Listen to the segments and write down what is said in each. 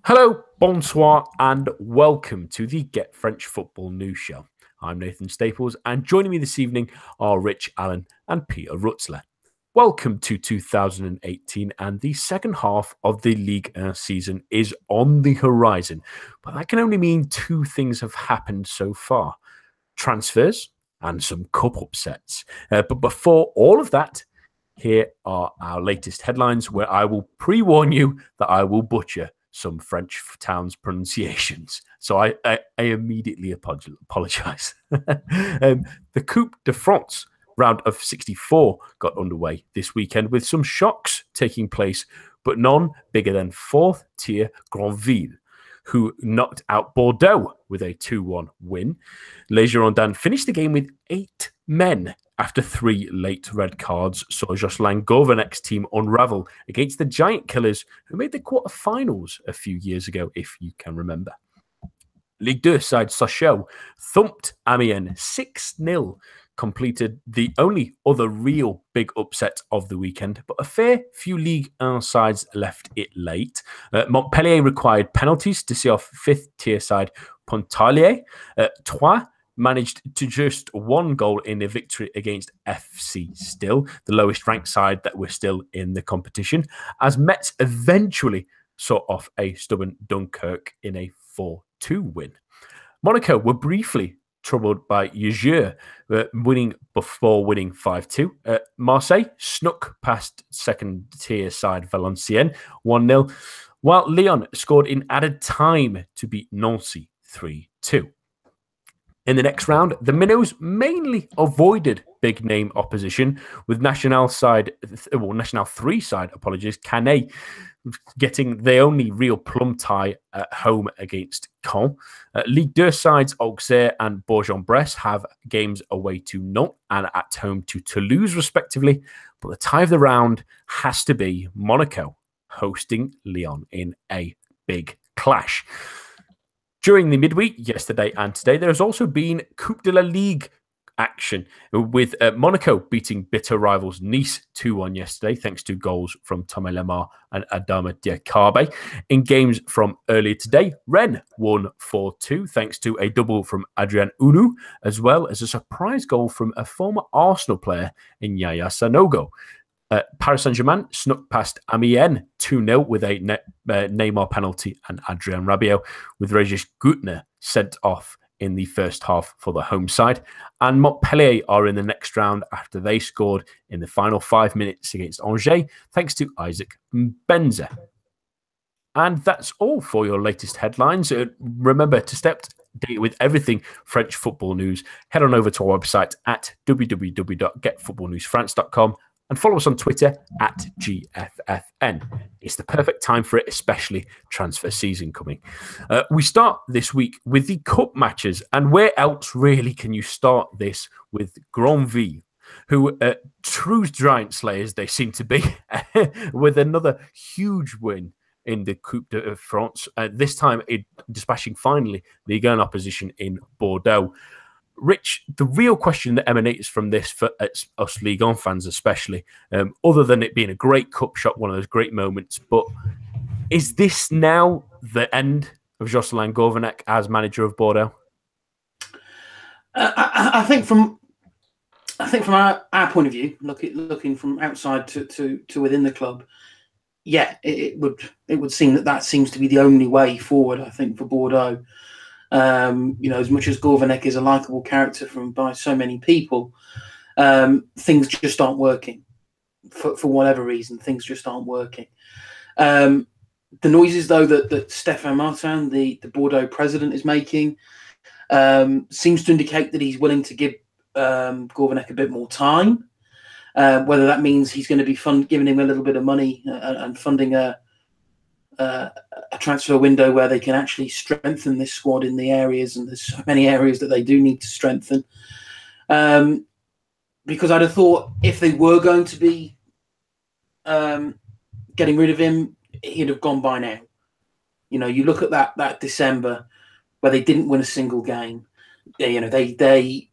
Hello, bonsoir, and welcome to the Get French Football News Show. I'm Nathan Staples, and joining me this evening are Rich, Allen, and Peter Rutzler. Welcome to 2018, and the second half of the Ligue 1 season is on the horizon. But that can only mean two things have happened so far: transfers and some cup upsets. But before all of that, here are our latest headlines, where I will pre-warn you that I will butcher some French towns' pronunciations. So I immediately apologize. The Coupe de France round of 64 got underway this weekend with some shocks taking place, but none bigger than fourth-tier Grandville, who knocked out Bordeaux with a 2-1 win. Les Girondins finished the game with 8 men after 3 late red cards saw Jocelyn Gourvenec's team unravel against the Giant Killers, who made the quarterfinals a few years ago, if you can remember. Ligue 2 side Sochaux thumped Amiens 6-0, completed the only other real big upset of the weekend, but a fair few Ligue 1 sides left it late. Montpellier required penalties to see off fifth-tier side Pontarlier. Troyes managed to just one goal in a victory against FC Still, the lowest ranked side that were still in the competition, as Metz eventually saw off a stubborn Dunkirk in a 4-2 win. Monaco were briefly troubled by Yeux, winning 5-2. Marseille snuck past second-tier side Valenciennes 1-0, while Lyon scored in added time to beat Nancy 3-2. In the next round, the Minnows mainly avoided big-name opposition, with National 3 side, Canet, getting the only real plum tie at home against Caen. Ligue 2 sides Auxerre and Bourg-en-Bresse have games away to Nantes and at home to Toulouse, respectively. But the tie of the round has to be Monaco hosting Lyon in a big clash. During the midweek, yesterday and today, there has also been Coupe de la Ligue action, with Monaco beating bitter rivals Nice 2-1 yesterday, thanks to goals from Thomas Lemar and Adama Diakabe. In games from earlier today, Rennes won 4-2, thanks to a double from Adrien Unu, as well as a surprise goal from a former Arsenal player in Yaya Sanogo. Paris Saint-Germain snuck past Amiens 2-0 with a Neymar penalty and Adrien Rabiot, with Regis Gutner sent off in the first half for the home side. And Montpellier are in the next round after they scored in the final 5 minutes against Angers, thanks to Isaac Benza. And that's all for your latest headlines. Remember to stay up to date with everything French football news. Head on over to our website at www.getfootballnewsfrance.com and follow us on Twitter at GFFN. It's the perfect time for it, especially transfer season coming. We start this week with the cup matches, and where else really can you start this with Grandville, who true giant slayers they seem to be, with another huge win in the Coupe de France, this time dispatching finally the Ligue 1 opposition in Bordeaux. Rich, the real question that emanates from this for us Ligue 1 fans especially, other than it being a great cup shot, one of those great moments, but is this now the end of Jocelyn Gourvenec as manager of Bordeaux? I think from our point of view, looking from outside to within the club, yeah, it would seem that seems to be the only way forward, I think, for Bordeaux. As much as Gourvenec is a likable character by so many people, things just aren't working for whatever reason. Things just aren't working. The noises, though, that Stéphane Martin, the Bordeaux president, is making seems to indicate that he's willing to give Gourvenec a bit more time. Whether that means he's going to be giving him a little bit of money and funding a transfer window where they can actually strengthen this squad in the areas, and there's so many areas that they do need to strengthen. Because I'd have thought if they were going to be getting rid of him, he'd have gone by now. You look at that December where they didn't win a single game. They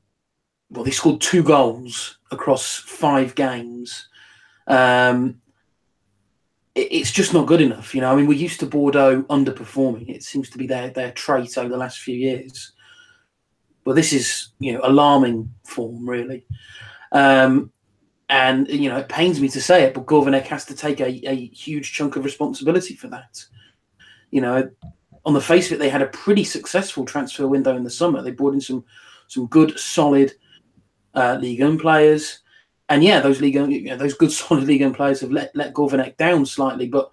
scored 2 goals across 5 games. it's just not good enough. I mean, we're used to Bordeaux underperforming. It seems to be their trait over the last few years. But this is, alarming form, really. And, it pains me to say it, but Gourvenec has to take a huge chunk of responsibility for that. On the face of it, they had a pretty successful transfer window in the summer. They brought in some good, solid Ligue 1 players. And those good, solid Ligue 1 players have let Gourvenec down slightly. But,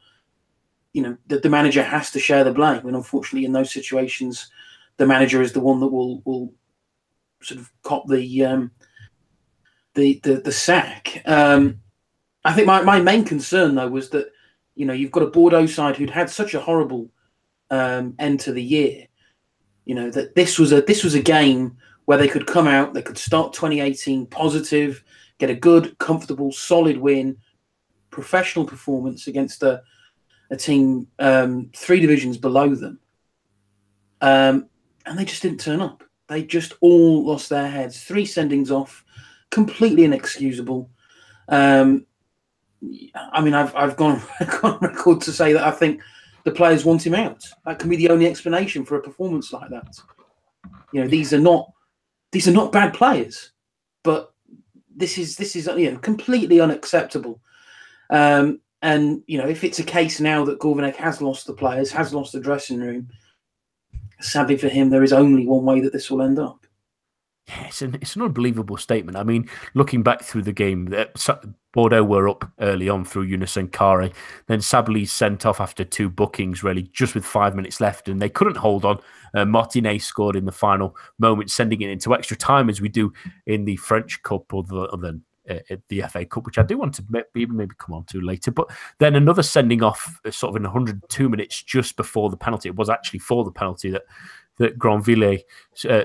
the manager has to share the blame. And unfortunately, in those situations, the manager is the one that will sort of cop the sack. I think my main concern, though, was that, you've got a Bordeaux side who'd had such a horrible end to the year, that this was a game where they could come out, they could start 2018 positive, get a good, comfortable, solid win, professional performance against a team 3 divisions below them. And they just didn't turn up. They just all lost their heads. 3 sendings off, completely inexcusable. I mean, I've gone on record to say that I think the players want him out. That can be the only explanation for a performance like that. These are not bad players, but this is completely unacceptable. And if it's a case now that Gourvenec has lost the players, has lost the dressing room, sadly for him, there is only one way that this will end up. Yeah, it's an unbelievable statement. I mean, looking back through the game, Bordeaux were up early on through Younes and Kare. Then Sabali sent off after 2 bookings, really, just with 5 minutes left, and they couldn't hold on. Martinet scored in the final moment, sending it into extra time, as we do in the French Cup or the FA Cup, which I do want to maybe come on to later. But then another sending off sort of in 102 minutes just before the penalty. It was actually for the penalty that Granville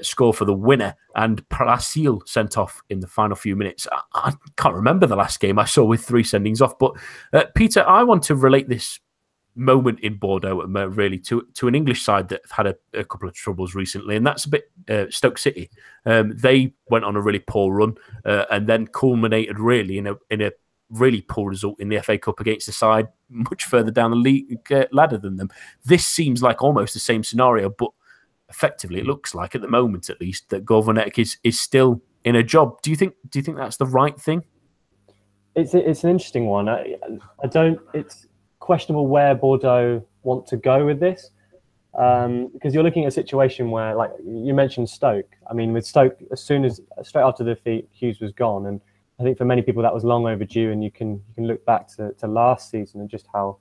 scored for the winner, and Placille sent off in the final few minutes. I can't remember the last game I saw with 3 sendings off. But Peter, I want to relate this moment in Bordeaux really to an English side that have had a couple of troubles recently, and that's a bit Stoke City. They went on a really poor run and then culminated really in a really poor result in the FA Cup against a side much further down the league ladder than them. This seems like almost the same scenario, but effectively it looks like, at the moment at least, that Gourvenec is still in a job. Do you think that's the right thing? It's an interesting one. I don't. It's questionable where Bordeaux want to go with this, because you're looking at a situation where, like you mentioned, Stoke. I mean, with Stoke, straight after the defeat, Hughes was gone, and I think for many people that was long overdue. And you can look back to last season and just how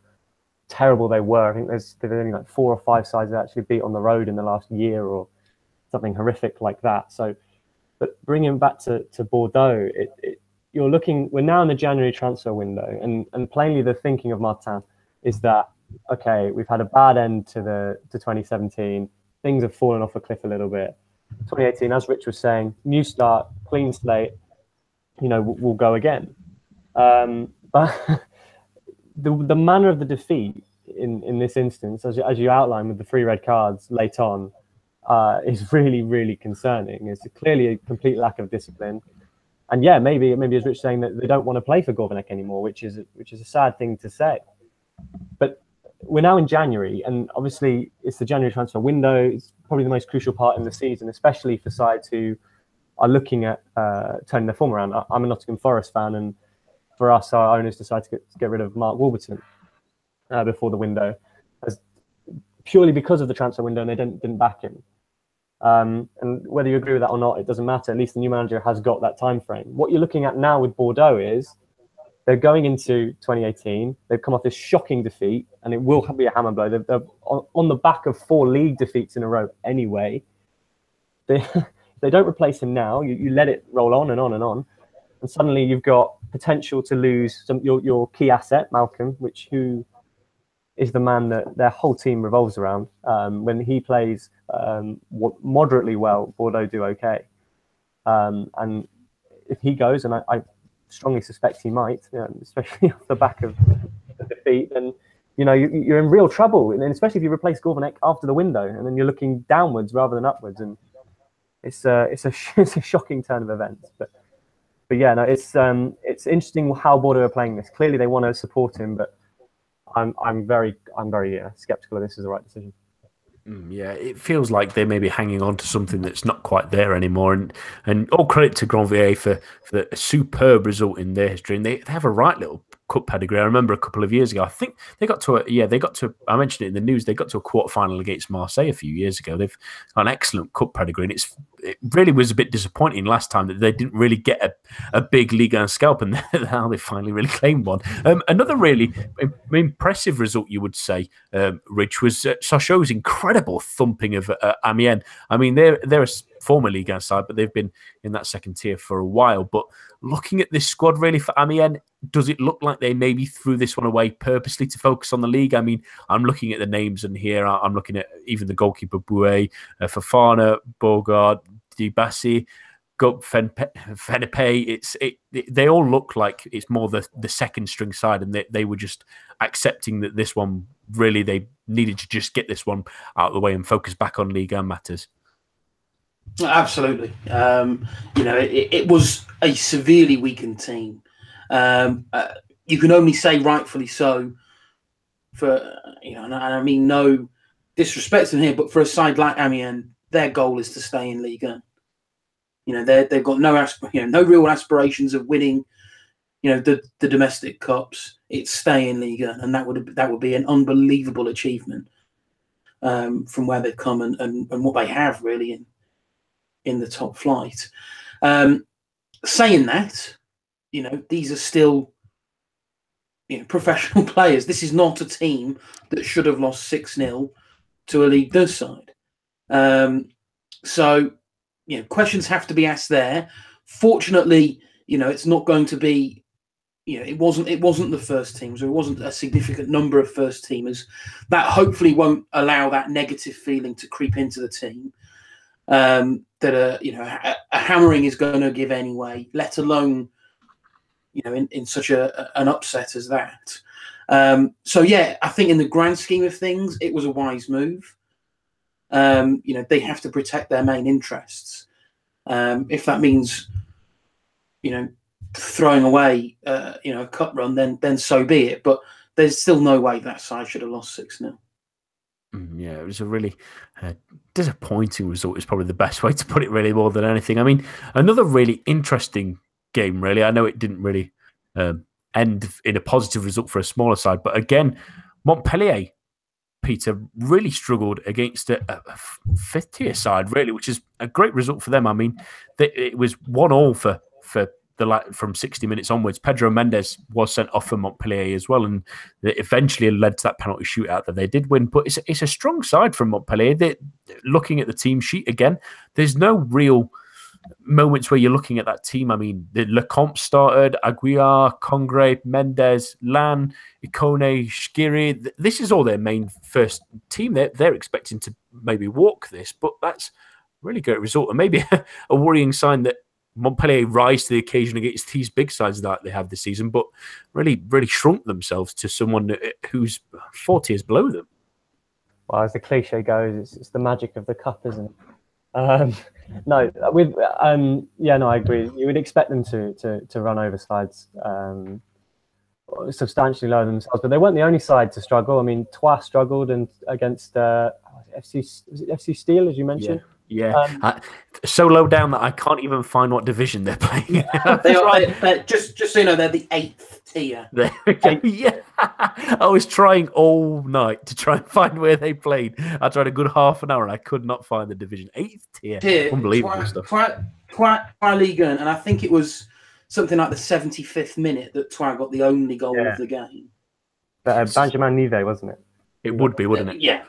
terrible they were. I think there's only like 4 or 5 sides that actually beat on the road in the last year or something horrific like that. So, but bringing back to Bordeaux, you're looking. We're now in the January transfer window, and plainly the thinking of Martin is that, okay, we've had a bad end to 2017. Things have fallen off a cliff a little bit. 2018, as Rich was saying, new start, clean slate. We'll go again. But the manner of the defeat in this instance, as you outlined with the 3 red cards late on, is really, really concerning. It's clearly a complete lack of discipline. And yeah, maybe as Rich saying, that they don't want to play for Gourvenec anymore, which is a sad thing to say. But we're now in January, and obviously it's the January transfer window. It's probably the most crucial part in the season, especially for sides who are looking at turning their form around. I'm a Nottingham Forest fan, and for us, our owners decided to get rid of Mark Warburton before the window, purely because of the transfer window, and they didn't back him. And whether you agree with that or not, it doesn't matter. At least the new manager has got that time frame. What you're looking at now with Bordeaux is they're going into 2018. They've come off this shocking defeat, and it will be a hammer blow. They're on the back of 4 league defeats in a row anyway. They don't replace him now. You let it roll on and on and on, and suddenly you've got potential to lose your key asset, Malcolm, who is the man that their whole team revolves around. When he plays moderately well, Bordeaux do okay. And if he goes, and I strongly suspect he might, especially off the back of the defeat, then you're in real trouble. And especially if you replace Gourvenec after the window, and then you're looking downwards rather than upwards. And it's a shocking turn of events. But yeah, no, it's interesting how Bordeaux are playing this. Clearly, they want to support him, but I'm very skeptical of this is the right decision. Yeah, it feels like they may be hanging on to something that's not quite there anymore. And all credit to Granvier for the superb result in their history. And they have a right little cup pedigree. I remember a couple of years ago, I think they got to I mentioned it in the news, they got to a quarter-final against Marseille a few years ago. They've got an excellent cup pedigree. And it really was a bit disappointing last time that they didn't really get a big Ligue 1 scalp, and now they finally really claimed one. Another really impressive result, you would say, Rich, was Sochaux's incredible thumping of Amiens. I mean, they're a former Ligue 1 side, but they've been in that second tier for a while. But looking at this squad, really, for Amiens, does it look like they maybe threw this one away purposely to focus on the league? I mean, I'm looking at the names, and here I'm looking at even the goalkeeper, Bouet, Fofana, Bogard, Dibassi, Fenepe. They all look like it's more the second string side, and they were just accepting that this one, really, they needed to just get this one out of the way and focus back on Ligue 1 matters. Absolutely. It was a severely weakened team. You can only say rightfully so for, and I mean no disrespect in here, but for a side like Amiens, their goal is to stay in Ligue 1. They've got no real aspirations of winning, the domestic cups. It's stay in Ligue 1, and that would be an unbelievable achievement from where they've come and what they have really in the top flight. Saying that, these are still professional players. This is not a team that should have lost 6-0 to a Ligue 2 side. So, questions have to be asked there. Fortunately, it's not going to be, it wasn't the first teams, or it wasn't a significant number of first teamers. That hopefully won't allow that negative feeling to creep into the team. That a hammering is going to give anyway, let alone in such an upset as that. So yeah, I think in the grand scheme of things, it was a wise move. They have to protect their main interests. If that means throwing away a cup run, then so be it. But there's still no way that side should have lost 6-0. Yeah, it was a really disappointing result is probably the best way to put it, really, more than anything. I mean, another really interesting game, really. I know it didn't really end in a positive result for a smaller side, but again, Montpellier, Peter, really struggled against a fifth-tier side, really, which is a great result for them. I mean, it was 1-1 for from 60 minutes onwards. Pedro Mendes was sent off for Montpellier as well, and it eventually led to that penalty shootout that they did win. But it's a strong side from Montpellier. Looking at the team sheet again, there's no real moments where you're looking at that team. I mean, the Lecomte started, Aguiar, Congre, Mendes, Lan, Ikone, Shkiri. This is all their main first team. They're expecting to maybe walk this, but that's a really great result, and maybe a worrying sign that Montpellier rise to the occasion against these big sides that they have this season, but really, really shrunk themselves to someone who's 4 tiers below them. Well, as the cliche goes, it's the magic of the cup, isn't it? No, I agree. You would expect them to run over sides substantially lower than themselves, but they weren't the only side to struggle. I mean, Troyes struggled against FC Steel, as you mentioned. Yeah, so low down that I can't even find what division they're playing. They're just so you know, they're the 8th tier. Yeah, I was trying all night to try and find where they played. I tried a good half an hour and I could not find the division. 8th tier. Unbelievable stuff. Troyes Ligue 1, and I think it was something like the 75th minute that Troyes got the only goal of the game. Benjamin Nivet, wasn't it? It would be, wouldn't it? Yeah.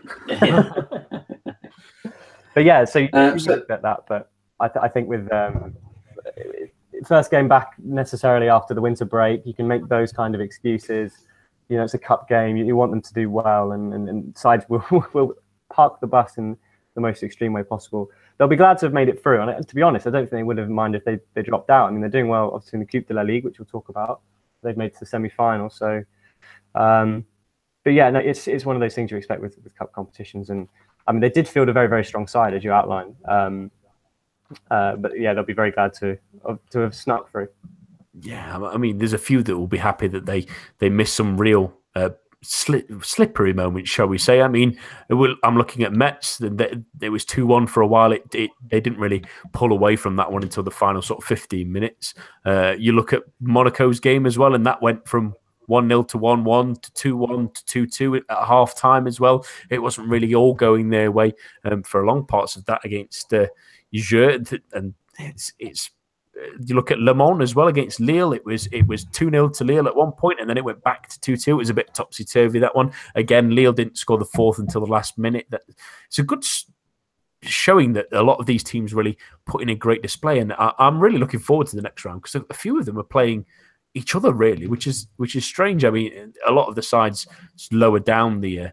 But yeah, so you expect that. But I think with first game back necessarily after the winter break, you can make those kind of excuses. It's a cup game. You want them to do well, and sides will park the bus in the most extreme way possible. They'll be glad to have made it through. And to be honest, I don't think they would have minded if they dropped out. I mean, they're doing well, obviously, in the Coupe de la Ligue, which we'll talk about. They've made it to the semi-final. So, but yeah, no, it's one of those things you expect with cup competitions. And I mean, they did field a very, very strong side, as you outlined. But yeah, they'll be very glad to have snuck through. Yeah, I mean, there's a few that will be happy that they missed some real slippery moments, shall we say. I mean, I'm looking at Metz. It was 2-1 for a while. They didn't really pull away from that one until the final sort of 15 minutes. You look at Monaco's game as well, and that went from 1-0 to 1-1 to 2-1 to 2-2 at half time as well. It wasn't really all going their way for long parts of that against Jeux, and it's you look at Le Mans as well against Lille. It was 2-0 to Lille at one point, and then it went back to 2-2. It was a bit topsy-turvy, that one. Again, Lille didn't score the fourth until the last minute. It's a good showing that a lot of these teams really put in a great display, and I'm really looking forward to the next round because a few of them are playing each other really, which is strange. I mean, a lot of the sides lower down the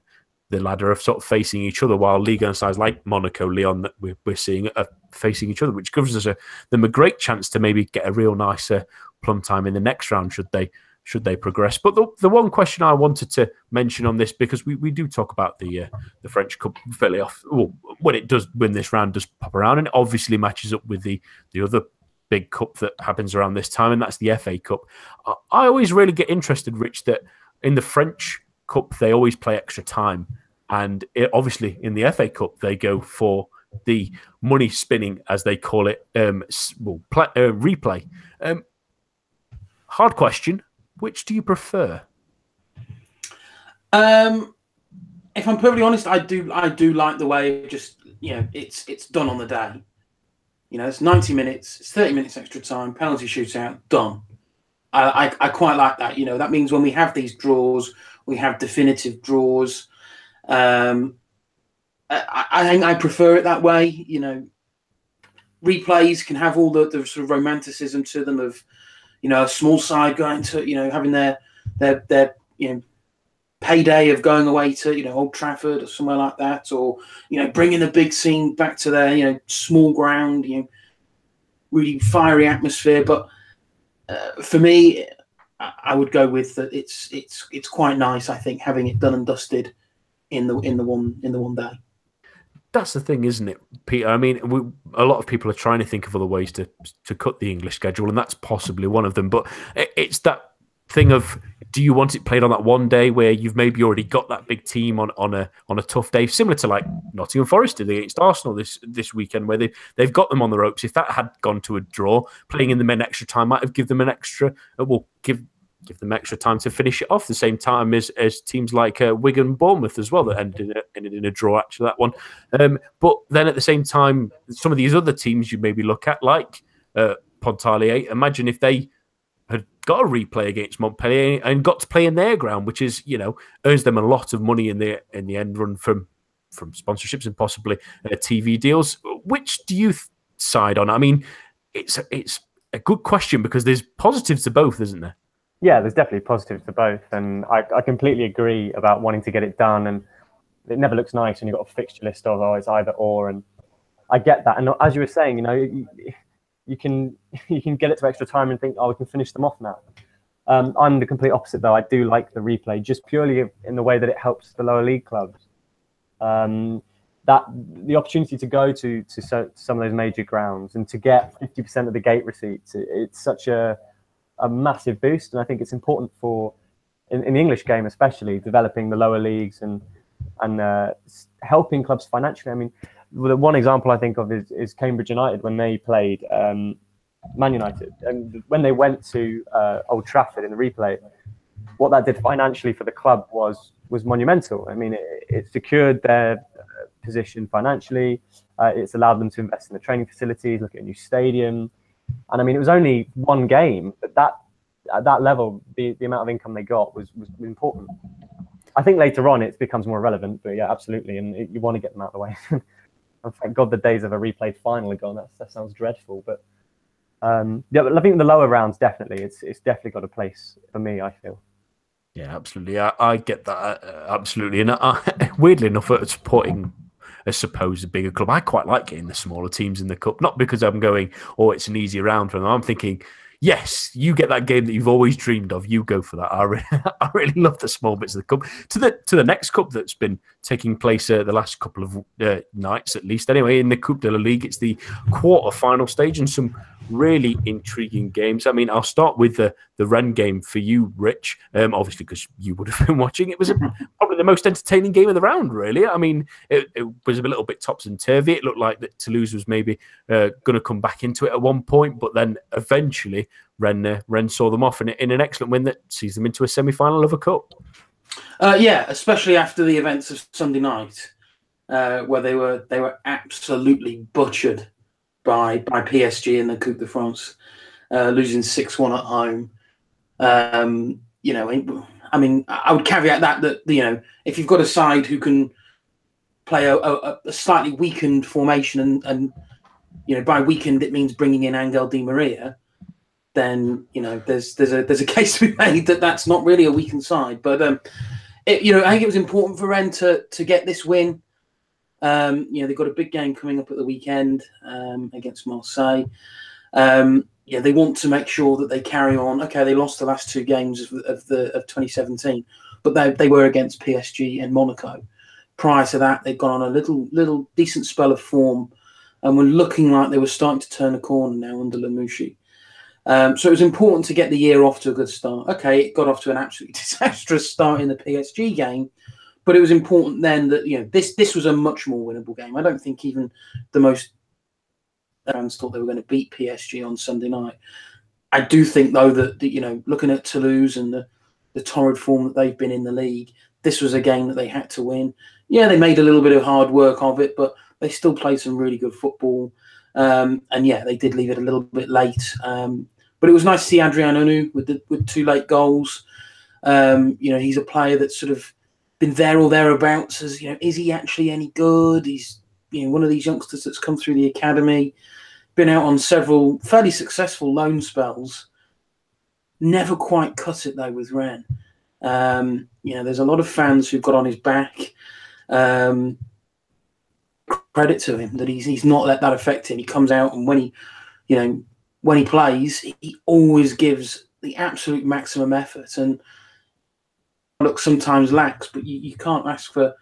ladder of sort of facing each other, while Ligue 1 sides like Monaco, Lyon that we're seeing are facing each other, which gives us them a great chance to maybe get a real nice plum time in the next round should they progress. But the one question I wanted to mention on this, because we do talk about the French Cup fairly often, when this round does pop around, and it obviously matches up with the other big cup that happens around this time, and that's the FA Cup. I always really get interested, Rich, that in the French Cup they always play extra time, and obviously in the FA Cup they go for the money spinning, as they call it, replay. Hard question: which do you prefer? If I'm perfectly honest, I do like the way it's done on the day. It's 90 minutes, it's 30 minutes extra time, penalty shootout, done. I quite like that. That means when we have these draws, we have definitive draws. I prefer it that way. Replays can have all the sort of romanticism to them of, a small side going to, having their payday of going away to, Old Trafford or somewhere like that, or, bringing the big scene back to their, small ground, really fiery atmosphere. But for me, I would go with that. It's quite nice, I think, having it done and dusted in the one day. That's the thing, isn't it, Peter? I mean, a lot of people are trying to think of other ways to cut the English schedule, and that's possibly one of them. But it's that thing of, do you want it played on that one day where you've maybe already got that big team on a tough day, similar to like Nottingham Forest did against Arsenal this weekend, where they've got them on the ropes. If that had gone to a draw, playing in the men extra time might have given them an extra. Give them extra time to finish it off, the same time as teams like Wigan, Bournemouth as well, that ended in a draw, actually, that one. But then at the same time, some of these other teams you maybe look at, like Pontarlier, imagine if they had got a replay against Montpellier and got to play in their ground, which is, earns them a lot of money in the end run from sponsorships and possibly TV deals. Which do you side on? I mean, it's a good question because there's positives to both, isn't there? Yeah, there's definitely positives to both, and I completely agree about wanting to get it done. And it never looks nice when you've got a fixture list of, it's either or, and I get that. And as you were saying, you can get it to extra time and think, we can finish them off now. I'm the complete opposite, though. I do like the replay, just purely in the way that it helps the lower league clubs. That the opportunity to go to some of those major grounds and to get 50% of the gate receipts, it's such a massive boost, and I think it's important for in the English game, especially developing the lower leagues and helping clubs financially. I mean, the one example I think of is Cambridge United when they played Man United, and when they went to Old Trafford in the replay, what that did financially for the club was monumental. I mean, it secured their position financially. It's allowed them to invest in the training facilities, look at a new stadium. And I mean, it was only one game, but at that level, the amount of income they got was important. I think later on it becomes more relevant, but yeah, absolutely. And you want to get them out of the way. And thank God the days of a replayed final are gone. That sounds dreadful. But yeah, I think the lower rounds, definitely, it's definitely got a place for me, I feel. Yeah, absolutely. I get that, absolutely. And weirdly enough, supporting I suppose a bigger club, I quite like getting the smaller teams in the cup, not because I'm going, it's an easy round for them. I'm thinking, yes, you get that game that you've always dreamed of. You go for that. I really love the small bits of the cup. To the next cup that's been taking place the last couple of nights, at least. Anyway, in the Coupe de la Ligue, it's the quarter-final stage, and some really intriguing games. I mean, I'll start with the Rennes game for you, Rich, obviously because you would have been watching. It was probably the most entertaining game of the round, really. I mean, it was a little bit topsy-turvy. It looked like that Toulouse was maybe going to come back into it at one point, but then eventually Rennes saw them off in an excellent win that sees them into a semi-final of a cup. Yeah, especially after the events of Sunday night, where they were absolutely butchered by PSG in the Coupe de France, losing 6-1 at home. I mean, I would caveat that if you've got a side who can play a slightly weakened formation, and by weakened it means bringing in Angel Di Maria, then there's a case to be made that that's not really a weakened side. But I think it was important for Rennes to get this win. They've got a big game coming up at the weekend against Marseille. They want to make sure that they carry on. Okay, they lost the last two games of 2017, but they were against PSG and Monaco. Prior to that, they'd gone on a little decent spell of form, and were looking like they were starting to turn a corner now under Lamouchi. So it was important to get the year off to a good start. Okay, it got off to an absolutely disastrous start in the PSG game, but it was important then that this was a much more winnable game. I don't think even the most fans thought they were going to beat PSG on Sunday night. I do think though that looking at Toulouse and the torrid form that they've been in the league, this was a game that they had to win. Yeah, they made a little bit of hard work of it, but they still played some really good football. And yeah, they did leave it a little bit late. But it was nice to see Adrien Onu with two late goals. He's a player that's sort of been there or thereabouts. As is he actually any good? He's one of these youngsters that's come through the academy, been out on several fairly successful loan spells. Never quite cut it though with Rennes. There's a lot of fans who've got on his back. Credit to him that he's not let that affect him. He comes out, and when he plays, he always gives the absolute maximum effort, and look sometimes lacks, but you can't ask for,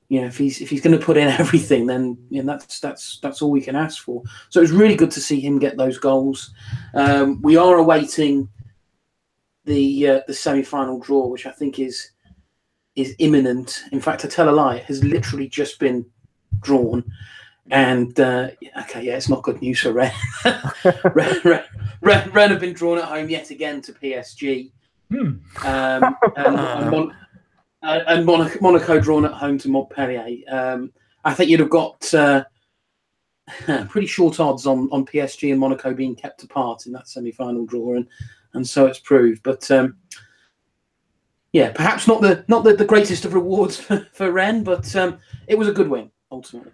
if he's going to put in everything, then that's all we can ask for. So it was really good to see him get those goals. We are awaiting the semi-final draw, which I think is imminent. In fact, I tell a lie, it has literally just been drawn. And it's not good news for Rennes. Rennes have been drawn at home yet again to PSG, and Monaco drawn at home to Montpellier. I think you'd have got pretty short odds on PSG and Monaco being kept apart in that semi-final draw, and so it's proved. But perhaps not the greatest of rewards for Rennes, but it was a good win ultimately.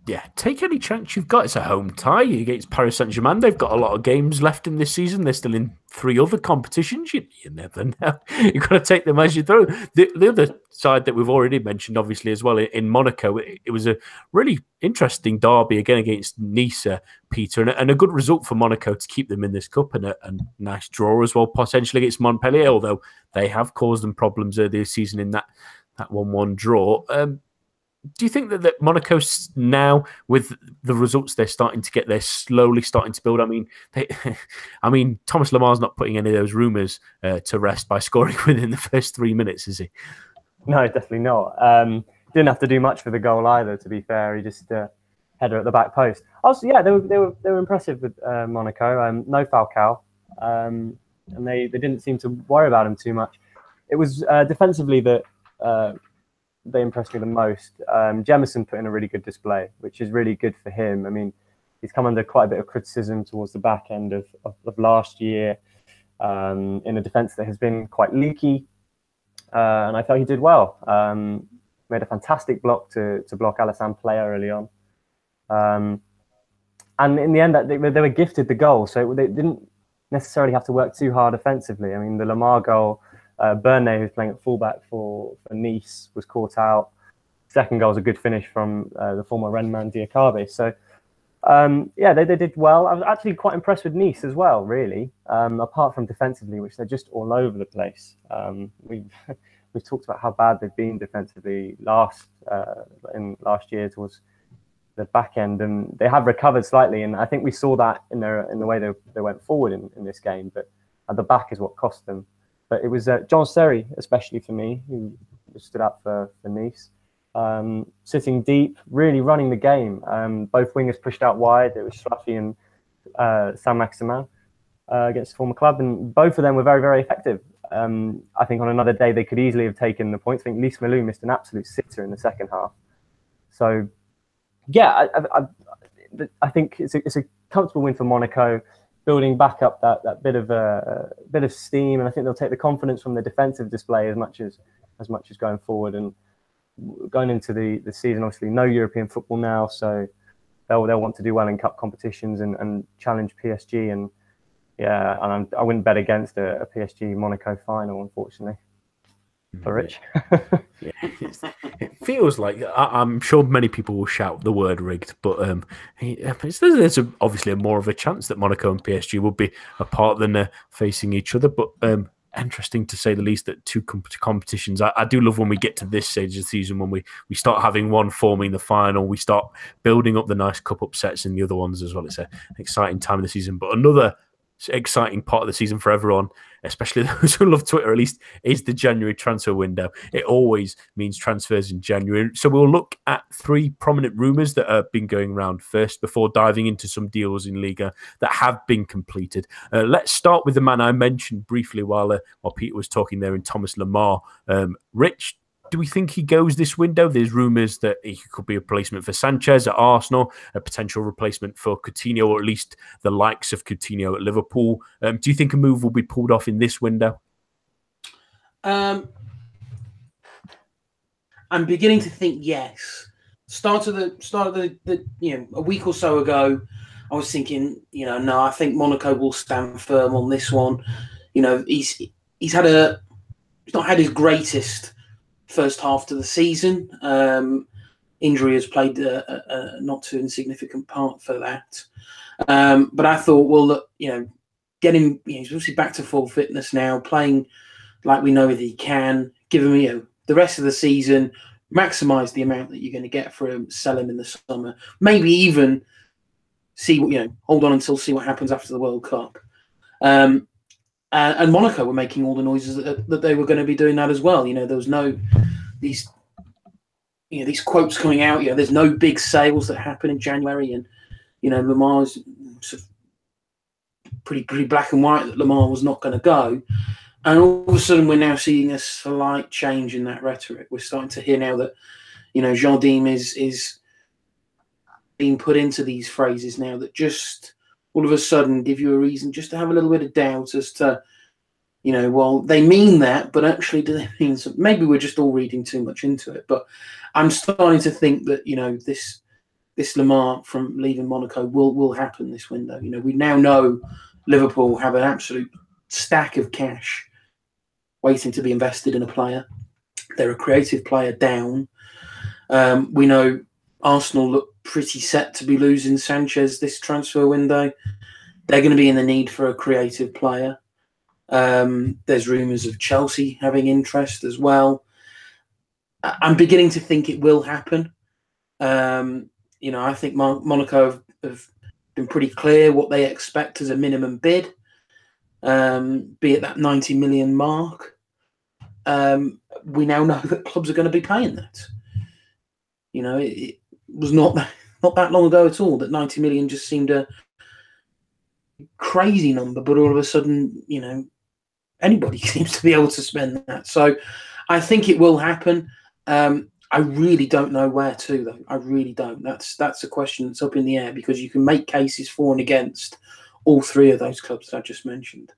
Yeah, take any chance you've got. It's a home tie against Paris Saint-Germain. They've got a lot of games left in this season. They're still in 3 other competitions. You never know. You've got to take them as you throw. The other side that we've already mentioned, obviously, as well, in Monaco, it was a really interesting derby again against Nice, Peter, and a good result for Monaco to keep them in this cup, and a nice draw as well, potentially against Montpellier, although they have caused them problems earlier this season in that 1-1 draw. Do you think that Monaco's now, with the results they're starting to get, they're slowly starting to build? I mean, Thomas Lemar's not putting any of those rumours to rest by scoring within the first 3 minutes, is he? No, definitely not. Didn't have to do much for the goal either. To be fair, he just header at the back post. Also, yeah, they were impressive with Monaco. No Falcao, and they didn't seem to worry about him too much. It was defensively that they impressed me the most. Jemison put in a really good display, which is really good for him. I mean, he's come under quite a bit of criticism towards the back end of last year in a defence that has been quite leaky, and I thought he did well. Made a fantastic block to block Alassane Plea early on, and in the end, they were gifted the goal, so they didn't necessarily have to work too hard offensively. I mean, the Lamar goal. Bernay, who's playing at fullback for Nice, was caught out. Second goal was a good finish from the former Rennes man Diakabe. So, they did well. I was actually quite impressed with Nice as well, really. Apart from defensively, which they're just all over the place. We've talked about how bad they've been defensively last year towards the back end, and they have recovered slightly. And I think we saw that in the way they went forward in this game. But at the back is what cost them. But it was John Serry, especially for me, who stood up for Nice. Sitting deep, really running the game. Both wingers pushed out wide. It was Schlafi and Saint-Maximin against the former club, and both of them were very, very effective. I think on another day they could easily have taken the points. I think Lys Malou missed an absolute sitter in the second half. So, yeah, I think it's a comfortable win for Monaco, building back up that bit of steam, and I think they'll take the confidence from the defensive display as much as going forward. And going into the season, obviously, no European football now, so they'll want to do well in cup competitions and challenge PSG. And yeah, and I wouldn't bet against a PSG Monaco final, unfortunately. For Rich. Yeah, it feels like I'm sure many people will shout the word rigged, but there's obviously more of a chance that Monaco and PSG will be apart than facing each other. But interesting to say the least that two competitions. I do love when we get to this stage of the season when we start having one forming the final, we start building up the nice cup upsets in the other ones as well. It's an exciting time of the season. But another exciting part of the season for everyone, especially those who love Twitter at least, is the January transfer window. It always means transfers in January. So we'll look at 3 prominent rumours that have been going around first before diving into some deals in Ligue that have been completed. Let's start with the man I mentioned briefly while Peter was talking there in Thomas Lemar. Rich, do we think he goes this window? There's rumours that he could be a replacement for Sanchez at Arsenal, a potential replacement for Coutinho, or at least the likes of Coutinho at Liverpool. Do you think a move will be pulled off in this window? I'm beginning to think yes. Start of the a week or so ago, I was thinking, no, I think Monaco will stand firm on this one. He's not had his greatest first half to the season. Injury has played a not too insignificant part for that. But I thought, well, look, get him. He's obviously back to full fitness now, playing like we know that he can. Give him, the rest of the season, maximise the amount that you're going to get for him. Sell him in the summer, maybe even see what hold on until see what happens after the World Cup. And Monaco were making all the noises that they were going to be doing that as well. There was no these quotes coming out. There's no big sales that happen in January, and Lamar's sort of pretty black and white that Lamar was not going to go. And all of a sudden, we're now seeing a slight change in that rhetoric. We're starting to hear now that Jardim is being put into these phrases now that just all of a sudden give you a reason just to have a little bit of doubt as to, well, they mean that, but actually do they mean something? Maybe we're just all reading too much into it. But I'm starting to think that, this Lamar from leaving Monaco will happen this window. We now know Liverpool have an absolute stack of cash waiting to be invested in a player. They're a creative player down. We know Arsenal look pretty set to be losing Sanchez this transfer window. They're going to be in the need for a creative player. There's rumours of Chelsea having interest as well. I'm beginning to think it will happen. I think Monaco have been pretty clear what they expect as a minimum bid, be it that 90 million mark. We now know that clubs are going to be paying that. It was not that long ago at all that 90 million just seemed a crazy number, but all of a sudden, anybody seems to be able to spend that. So I think it will happen. I really don't know where to, though. I really don't. That's a question that's up in the air because you can make cases for and against all 3 of those clubs that I just mentioned.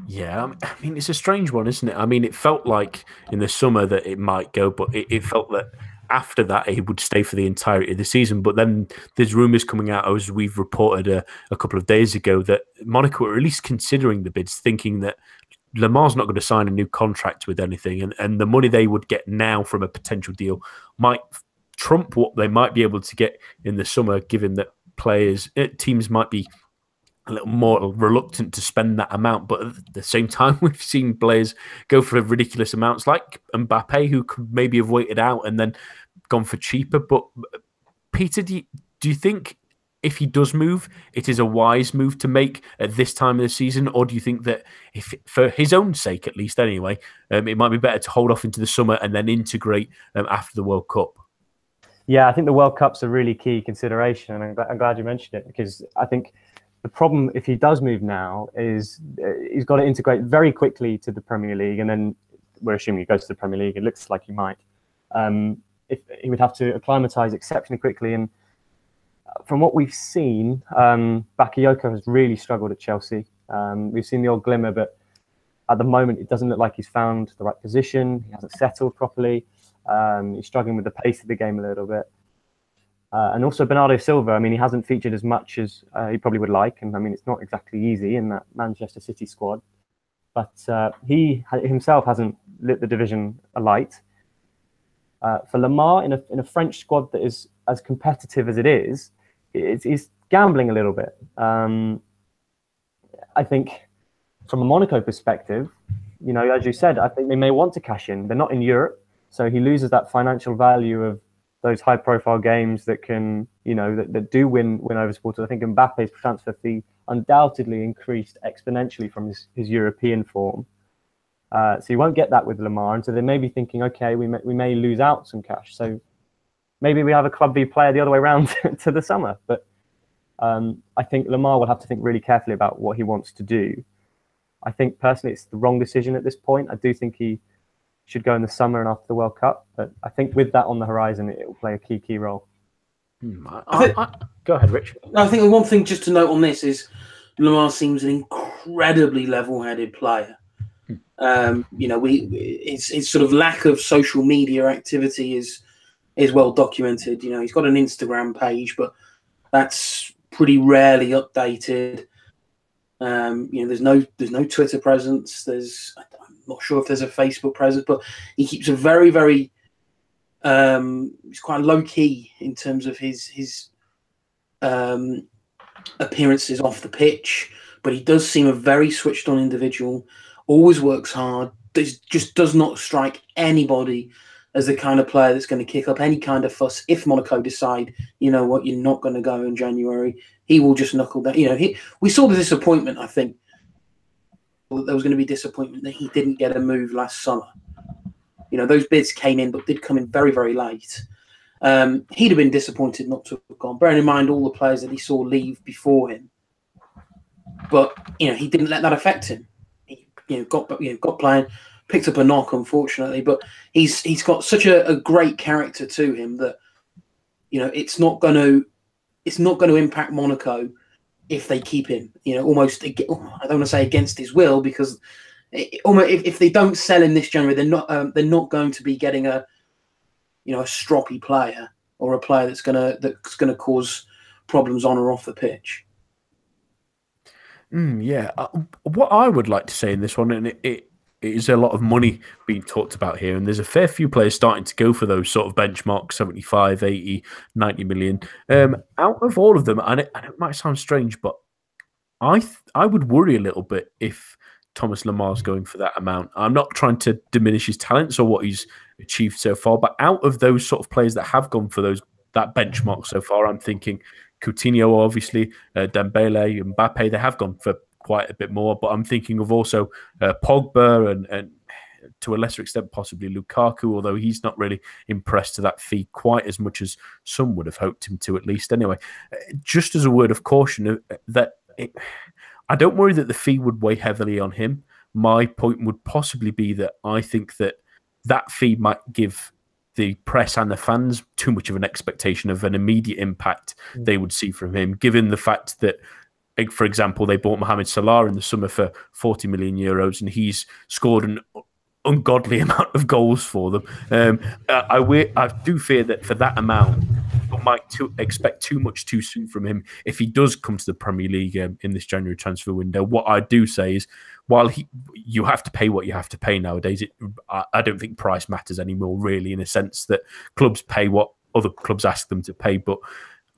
Yeah, it's a strange one, isn't it? It felt like in the summer that it might go, but it felt that after that he would stay for the entirety of the season. But then there's rumours coming out, as we've reported a couple of days ago, that Monaco were at least considering the bids, thinking that Lamar's not going to sign a new contract with anything, and the money they would get now from a potential deal might trump what they might be able to get in the summer, given that teams might be a little more reluctant to spend that amount. But at the same time, we've seen players go for ridiculous amounts like Mbappe, who could maybe have waited out and then gone for cheaper. But Peter, do you think if he does move, it is a wise move to make at this time of the season, or do you think that, if for his own sake at least anyway, it might be better to hold off into the summer and then integrate after the World Cup? Yeah, I think the World Cup's a really key consideration, and I'm glad you mentioned it, because I think the problem, if he does move now, is he's got to integrate very quickly to the Premier League, and then we're assuming he goes to the Premier League. It looks like he might. If he would have to acclimatise exceptionally quickly, and from what we've seen, Bakayoko has really struggled at Chelsea. We've seen the odd glimmer, but at the moment, it doesn't look like he's found the right position. He hasn't settled properly. He's struggling with the pace of the game a little bit. And also Bernardo Silva, I mean, he hasn't featured as much as he probably would like. And I mean, it's not exactly easy in that Manchester City squad. But he himself hasn't lit the division alight. For Lamar, in a French squad that is as competitive as it is, he's gambling a little bit. I think from a Monaco perspective, you know, as you said, I think they may want to cash in. They're not in Europe, so he loses that financial value of those high-profile games that can, you know, that do win over supporters. I think Mbappe's transfer fee undoubtedly increased exponentially from his European form. So you won't get that with Lamar, and so they may be thinking, okay, we may lose out some cash. So maybe we have a Club V player the other way around to the summer. But I think Lamar will have to think really carefully about what he wants to do. I think personally it's the wrong decision at this point. I do think he should go in the summer and after the World Cup. But I think with that on the horizon, it will play a key role. Go ahead, Rich. I think the one thing just to note on this is Lamar seems an incredibly level-headed player. You know, his sort of lack of social media activity is well documented. You know, he's got an Instagram page, but that's pretty rarely updated. You know, there's no Twitter presence. I'm not sure if there's a Facebook presence, but he keeps a very, very he's quite low key in terms of his appearances off the pitch. But he does seem a very switched on individual. Always works hard. Just does not strike anybody as the kind of player that's going to kick up any kind of fuss. If Monaco decide, you know what, you're not going to go in January, he will just knuckle down. You know, we saw the disappointment. I think there was going to be disappointment that he didn't get a move last summer. You know, those bids came in, but did come in very, very late. He'd have been disappointed not to have gone. Bearing in mind all the players that he saw leave before him, but you know, he didn't let that affect him. Got playing, picked up a knock, unfortunately, but he's got such a great character to him that, you know, it's not going to impact Monaco if they keep him. You know, almost, I don't want to say against his will, because if they don't sell him this January, they're not going to be getting a stroppy player or a player that's gonna cause problems on or off the pitch. What I would like to say in this one, and it is a lot of money being talked about here, and there's a fair few players starting to go for those sort of benchmarks, 75, 80, 90 million. Out of all of them, and it might sound strange, but I would worry a little bit if Thomas Lamar's going for that amount. I'm not trying to diminish his talents or what he's achieved so far, but out of those sort of players that have gone for that benchmark so far, I'm thinking Coutinho, obviously, Dembele, Mbappe, they have gone for quite a bit more, but I'm thinking of also Pogba and to a lesser extent possibly Lukaku, although he's not really impressed to that fee quite as much as some would have hoped him to, at least. Anyway, just as a word of caution, I don't worry that the fee would weigh heavily on him. My point would possibly be that I think that fee might give the press and the fans too much of an expectation of an immediate impact they would see from him, given the fact that, for example, they bought Mohamed Salah in the summer for 40 million euros and he's scored an ungodly amount of goals for them. I do fear that for that amount, people might expect too much too soon from him if he does come to the Premier League in this January transfer window. What I do say is, while you have to pay what you have to pay nowadays, I don't think price matters anymore, really, in a sense that clubs pay what other clubs ask them to pay. But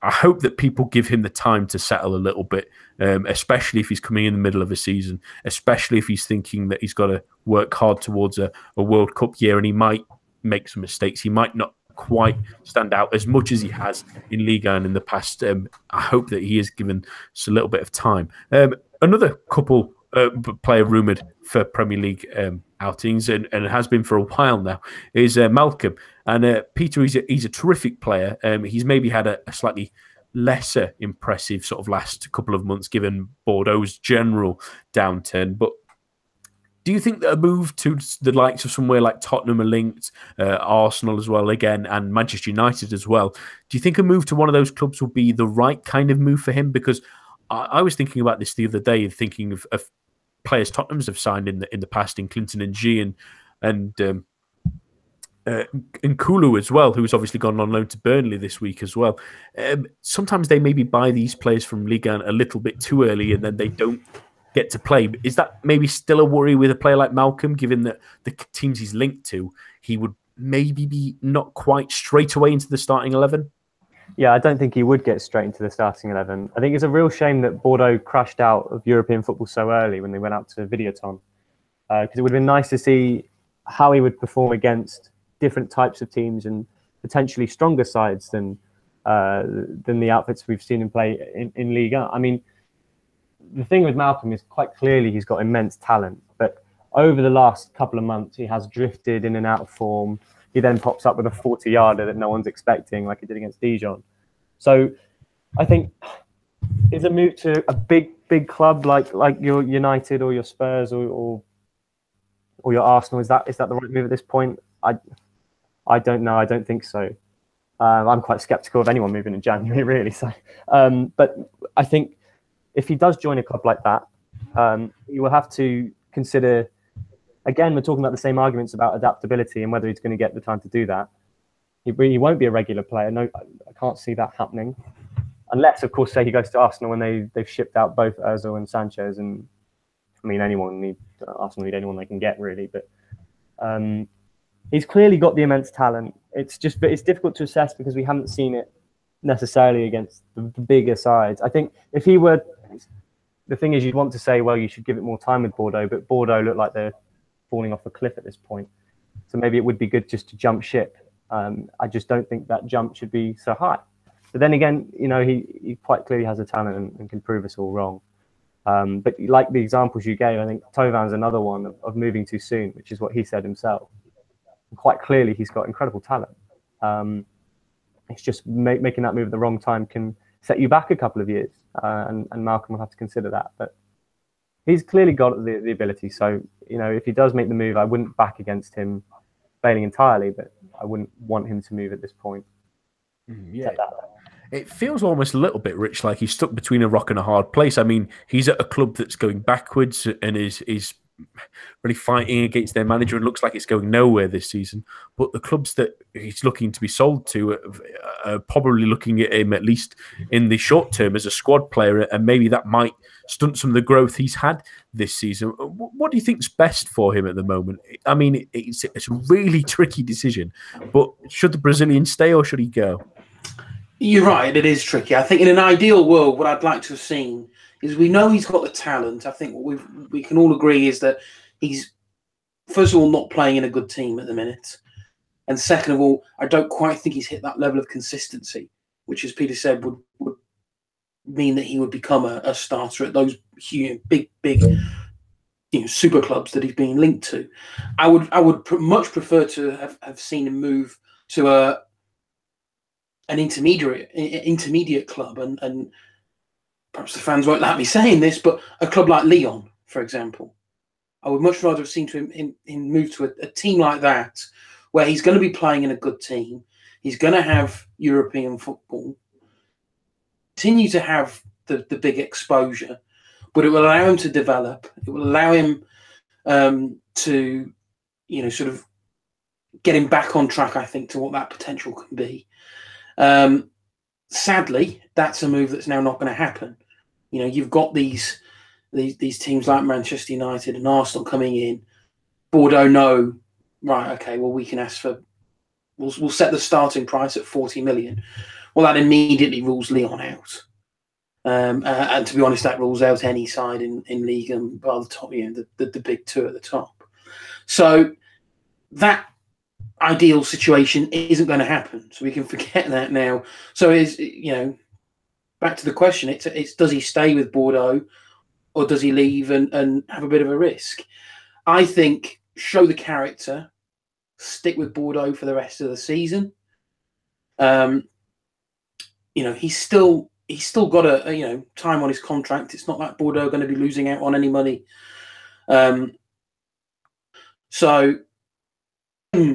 I hope that people give him the time to settle a little bit, especially if he's coming in the middle of a season, especially if he's thinking that he's got to work hard towards a World Cup year and he might make some mistakes. He might not quite stand out as much as he has in Ligue 1 in the past. I hope that he is given us a little bit of time. Another couple player rumoured for Premier League outings and has been for a while now is Malcolm. And Peter, he's a terrific player. He's maybe had a slightly lesser impressive sort of last couple of months given Bordeaux's general downturn. But do you think that a move to the likes of somewhere like Tottenham are linked, Arsenal as well again, and Manchester United as well? Do you think a move to one of those clubs will be the right kind of move for him? Because I was thinking about this the other day, thinking of players Tottenham's have signed in the past, in Clinton and G and Kulu as well, who's obviously gone on loan to Burnley this week as well. Sometimes they maybe buy these players from Ligue 1 a little bit too early and then they don't get to play. Is that maybe still a worry with a player like Malcolm, given that the teams he's linked to, he would maybe be not quite straight away into the starting 11? Yeah, I don't think he would get straight into the starting 11. I think it's a real shame that Bordeaux crashed out of European football so early when they went out to Videoton, because it would have been nice to see how he would perform against different types of teams and potentially stronger sides than the outfits we've seen him play in Ligue 1. I mean, the thing with Malcolm is quite clearly he's got immense talent, but over the last couple of months he has drifted in and out of form. He then pops up with a 40-yarder that no one's expecting, like he did against Dijon. So I think is a move to a big club like your United or your Spurs or your Arsenal, is that the right move at this point? I don't know. I don't think so. I'm quite sceptical of anyone moving in January, really. So, but I think if he does join a club like that, he will have to consider. Again, we're talking about the same arguments about adaptability and whether he's going to get the time to do that. He won't be a regular player. No, I can't see that happening, unless, of course, say he goes to Arsenal and they've shipped out both Ozil and Sanchez. And I mean, Arsenal need anyone they can get, really. But he's clearly got the immense talent. It's difficult to assess because we haven't seen it necessarily against the bigger sides. I think if he were, the thing is, you'd want to say, well, you should give it more time with Bordeaux, but Bordeaux look like they're falling off a cliff at this point. So maybe it would be good just to jump ship. I just don't think that jump should be so high. But then again, he quite clearly has a talent and can prove us all wrong. But like the examples you gave, I think Thauvin is another one of moving too soon, which is what he said himself. And quite clearly, he's got incredible talent. It's just making that move at the wrong time can set you back a couple of years, and Malcolm will have to consider that. But he's clearly got the ability. So, if he does make the move, I wouldn't back against him failing entirely, but I wouldn't want him to move at this point. Yeah. It feels almost a little bit, Rich, like he's stuck between a rock and a hard place. I mean, he's at a club that's going backwards and is really fighting against their manager and looks like it's going nowhere this season. But the clubs that he's looking to be sold to are probably looking at him, at least in the short term, as a squad player, and maybe that might stunt some of the growth he's had this season. What do you think's best for him at the moment? I mean, it's a really tricky decision, but should the Brazilian stay or should he go? You're right, it is tricky. I think in an ideal world, what I'd like to have seen is, we know he's got the talent. I think what we can all agree is that he's, first of all, not playing in a good team at the minute. And second of all, I don't quite think he's hit that level of consistency, which, as Peter said, would mean that he would become a starter at those huge, big super clubs that he's being linked to. I would much prefer to have seen him move to an intermediate club, and perhaps the fans won't like me saying this, but a club like Lyon, for example. I would much rather have seen him move to a team like that, where he's going to be playing in a good team. He's going to have European football, continue to have the big exposure, but it will allow him to develop. It will allow him to, sort of get him back on track, I think, to what that potential can be. Sadly, that's a move that's now not going to happen. You've got these teams like Manchester United and Arsenal coming in. Bordeaux know, right, okay, well, we can ask for, we'll set the starting price at 40 million. Well, that immediately rules Lyon out. And to be honest, that rules out any side in Ligue and by the top, the big two at the top. So that, ideal situation isn't going to happen. So we can forget that now. So back to the question, it's does he stay with Bordeaux or does he leave and have a bit of a risk? I think show the character, stick with Bordeaux for the rest of the season. He's still got a time on his contract. It's not like Bordeaux are going to be losing out on any money. So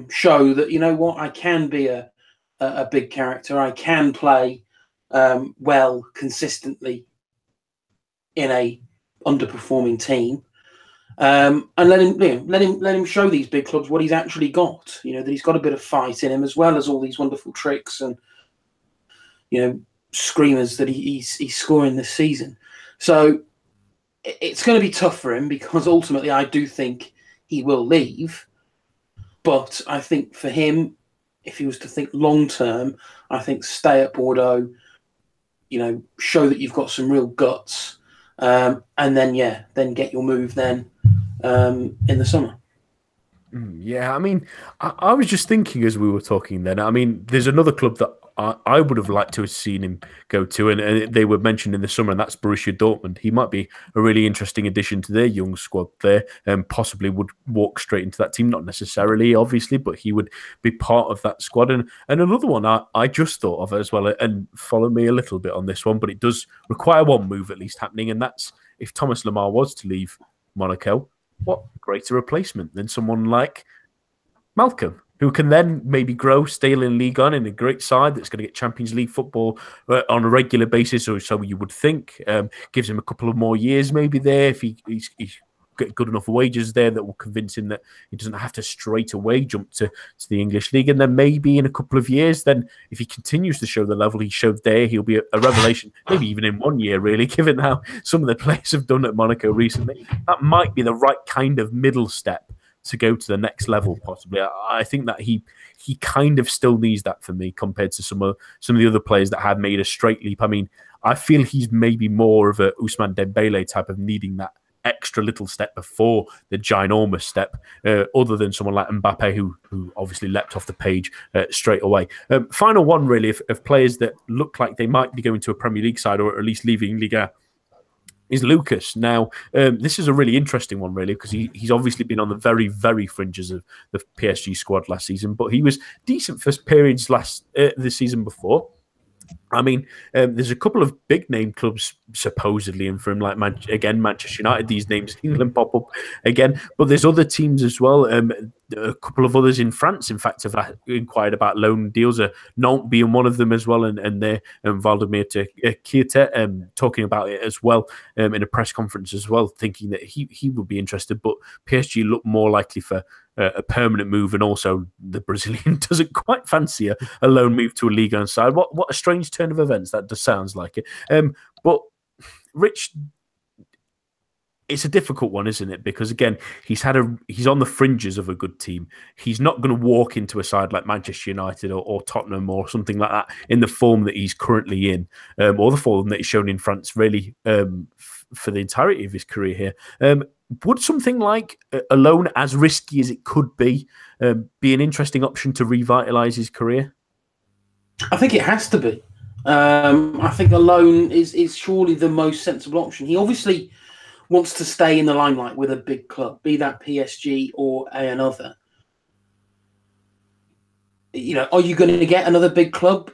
show that, I can be a big character. I can play well consistently in a underperforming team, and let him show these big clubs what he's actually got. That he's got a bit of fight in him, as well as all these wonderful tricks and screamers that he's scoring this season. So it's going to be tough for him, because ultimately I do think he will leave. But I think for him, if he was to think long term, I think stay at Bordeaux, show that you've got some real guts, and then get your move then in the summer. Yeah, I mean, I was just thinking as we were talking then, I mean, there's another club that I would have liked to have seen him go to, and they were mentioned in the summer, and that's Borussia Dortmund. He might be a really interesting addition to their young squad there, and possibly would walk straight into that team. Not necessarily, obviously, but he would be part of that squad. And another one I just thought of as well, and follow me a little bit on this one, but it does require one move at least happening, and that's if Thomas Lemar was to leave Monaco, what greater replacement than someone like Malcolm, who can then maybe grow, stay in Ligue 1 in a great side that's going to get Champions League football on a regular basis, or so you would think. Gives him a couple of more years maybe there if he's get good enough wages there that will convince him that he doesn't have to straight away jump to the English League. And then maybe in a couple of years, then if he continues to show the level he showed there, he'll be a revelation, maybe even in 1 year, really, given how some of the players have done at Monaco recently. That might be the right kind of middle step to go to the next level, possibly. I think that he kind of still needs that for me compared to some of the other players that have made a straight leap. I mean, I feel he's maybe more of a Ousmane Dembele type of needing that extra little step before the ginormous step, other than someone like Mbappe, who obviously leapt off the page straight away. Final one, really, of players that look like they might be going to a Premier League side or at least leaving Liga, is Lucas. Now, this is a really interesting one, really, because he's obviously been on the very, very fringes of the PSG squad last season, but he was decent for periods the season before. I mean, there's a couple of big-name clubs supposedly in for him, like Manchester United. These names in England pop up again, but there's other teams as well. A couple of others in France, in fact, have inquired about loan deals. Nantes being one of them as well, and they're Vladimir Kieta talking about it as well in a press conference as well, thinking that he would be interested, but PSG look more likely for a permanent move, and also the Brazilian doesn't quite fancy a loan move to a Ligue 1 side. What a strange turn of events that just sounds like it. But Rich, it's a difficult one, isn't it? Because again, he's on the fringes of a good team. He's not going to walk into a side like Manchester United or Tottenham or something like that in the form that he's currently in, or the form that he's shown in France, really, for the entirety of his career here. Would something like a loan, as risky as it could be an interesting option to revitalise his career? I think it has to be. I think a loan is surely the most sensible option. He obviously wants to stay in the limelight with a big club, be that PSG or another. Are you going to get another big club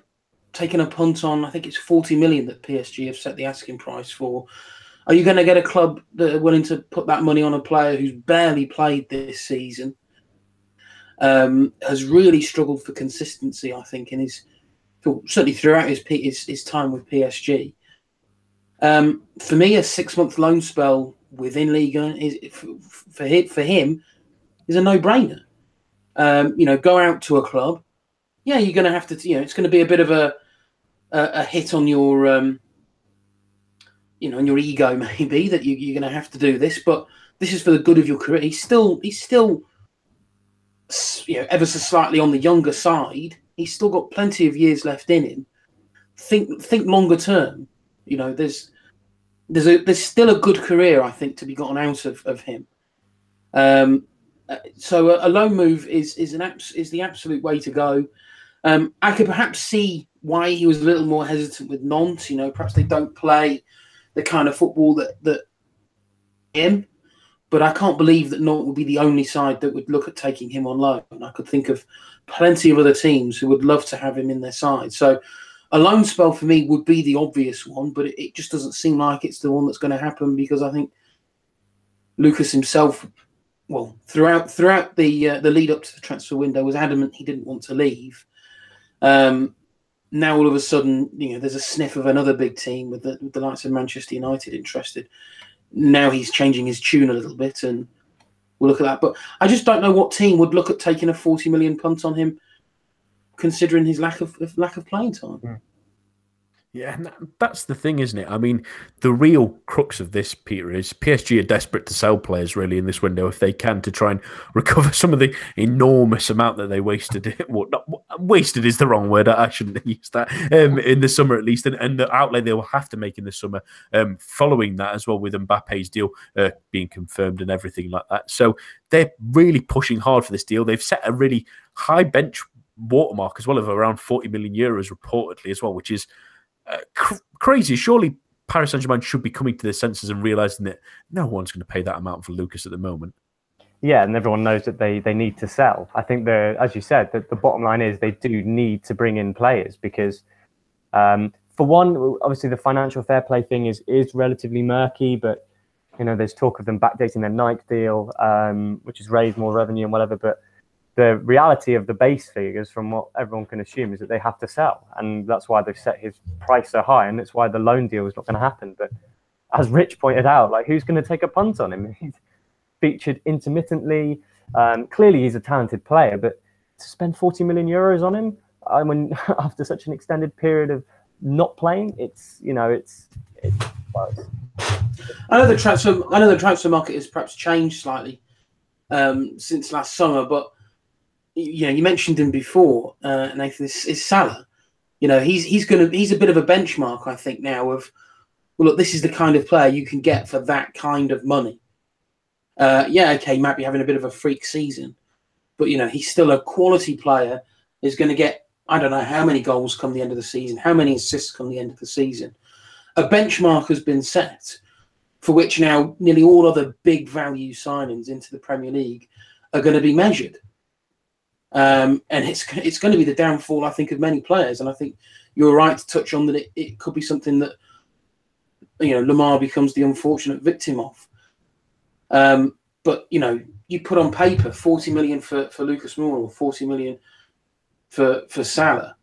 taking a punt on? I think it's 40 million that PSG have set the asking price for. Are you going to get a club that are willing to put that money on a player who's barely played this season, has really struggled for consistency, I think, certainly throughout his time with PSG? For me, a 6-month loan spell within Liga for him is a no-brainer. Go out to a club. Yeah, you're going to have to. It's going to be a bit of a hit on your, on your ego, maybe, that you're going to have to do this. But this is for the good of your career. He's still, ever so slightly on the younger side. He's still got plenty of years left in him. Think longer term. There's still a good career, I think, to be gotten out of him. So a loan move is the absolute way to go. I could perhaps see why he was a little more hesitant with Nantes. Perhaps they don't play the kind of football that him. But I can't believe that Nantes would be the only side that would look at taking him on loan. I could think of plenty of other teams who would love to have him in their side. So a loan spell for me would be the obvious one, but it just doesn't seem like it's the one that's going to happen, because I think Lucas himself, throughout the lead up to the transfer window, was adamant he didn't want to leave. Now all of a sudden, there's a sniff of another big team with the likes of Manchester United interested. Now he's changing his tune a little bit, and we'll look at that. But I just don't know what team would look at taking a 40 million punt on him, considering his lack of playing time. Yeah, and that's the thing, isn't it? I mean, the real crux of this, Peter, is PSG are desperate to sell players really in this window if they can, to try and recover some of the enormous amount that they wasted. Well, not wasted is the wrong word. I shouldn't use that in the summer at least, and the outlay they will have to make in the summer following that as well, with Mbappe's deal being confirmed and everything like that. So they're really pushing hard for this deal. They've set a really high bench watermark as well of around 40 million euros reportedly as well, which is crazy. Surely Paris Saint-Germain should be coming to their senses and realising that no one's going to pay that amount for Lucas at the moment. Yeah, and everyone knows that they need to sell. I think, as you said, the bottom line is they do need to bring in players because, for one, obviously the financial fair play thing is relatively murky, but there's talk of them backdating their Nike deal, which has raised more revenue and whatever, but the reality of the base figures, from what everyone can assume, is that they have to sell. And that's why they've set his price so high. And it's why the loan deal is not going to happen. But as Rich pointed out, who's going to take a punt on him? He's featured intermittently. Clearly, he's a talented player. But to spend 40 million euros on him, after such an extended period of not playing, it's. I know the transfer market has perhaps changed slightly since last summer, but you mentioned him before, Nathan. Is Salah? He's a bit of a benchmark, I think, now of, well, look, this is the kind of player you can get for that kind of money. He might be having a bit of a freak season, but he's still a quality player. Is going to get, I don't know how many goals come the end of the season, how many assists come the end of the season. A benchmark has been set for which now nearly all other big value signings into the Premier League are going to be measured. And it's going to be the downfall, I think, of many players. And I think you're right to touch on that it could be something that, Lamar becomes the unfortunate victim of. But, you put on paper 40 million for Lucas Moura or 40 million for Salah.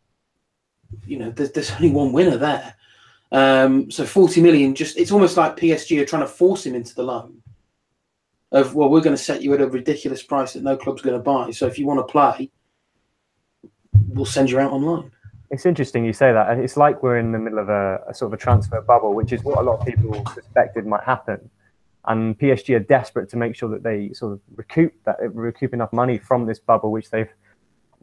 There's only one winner there. So 40 million, it's almost like PSG are trying to force him into the loan. Of, well, we're going to set you at a ridiculous price that no club's going to buy. So if you want to play, we'll send you out on loan. It's interesting you say that. It's like we're in the middle of a sort of a transfer bubble, which is what a lot of people suspected might happen. And PSG are desperate to make sure that they sort of recoup enough money from this bubble, which they've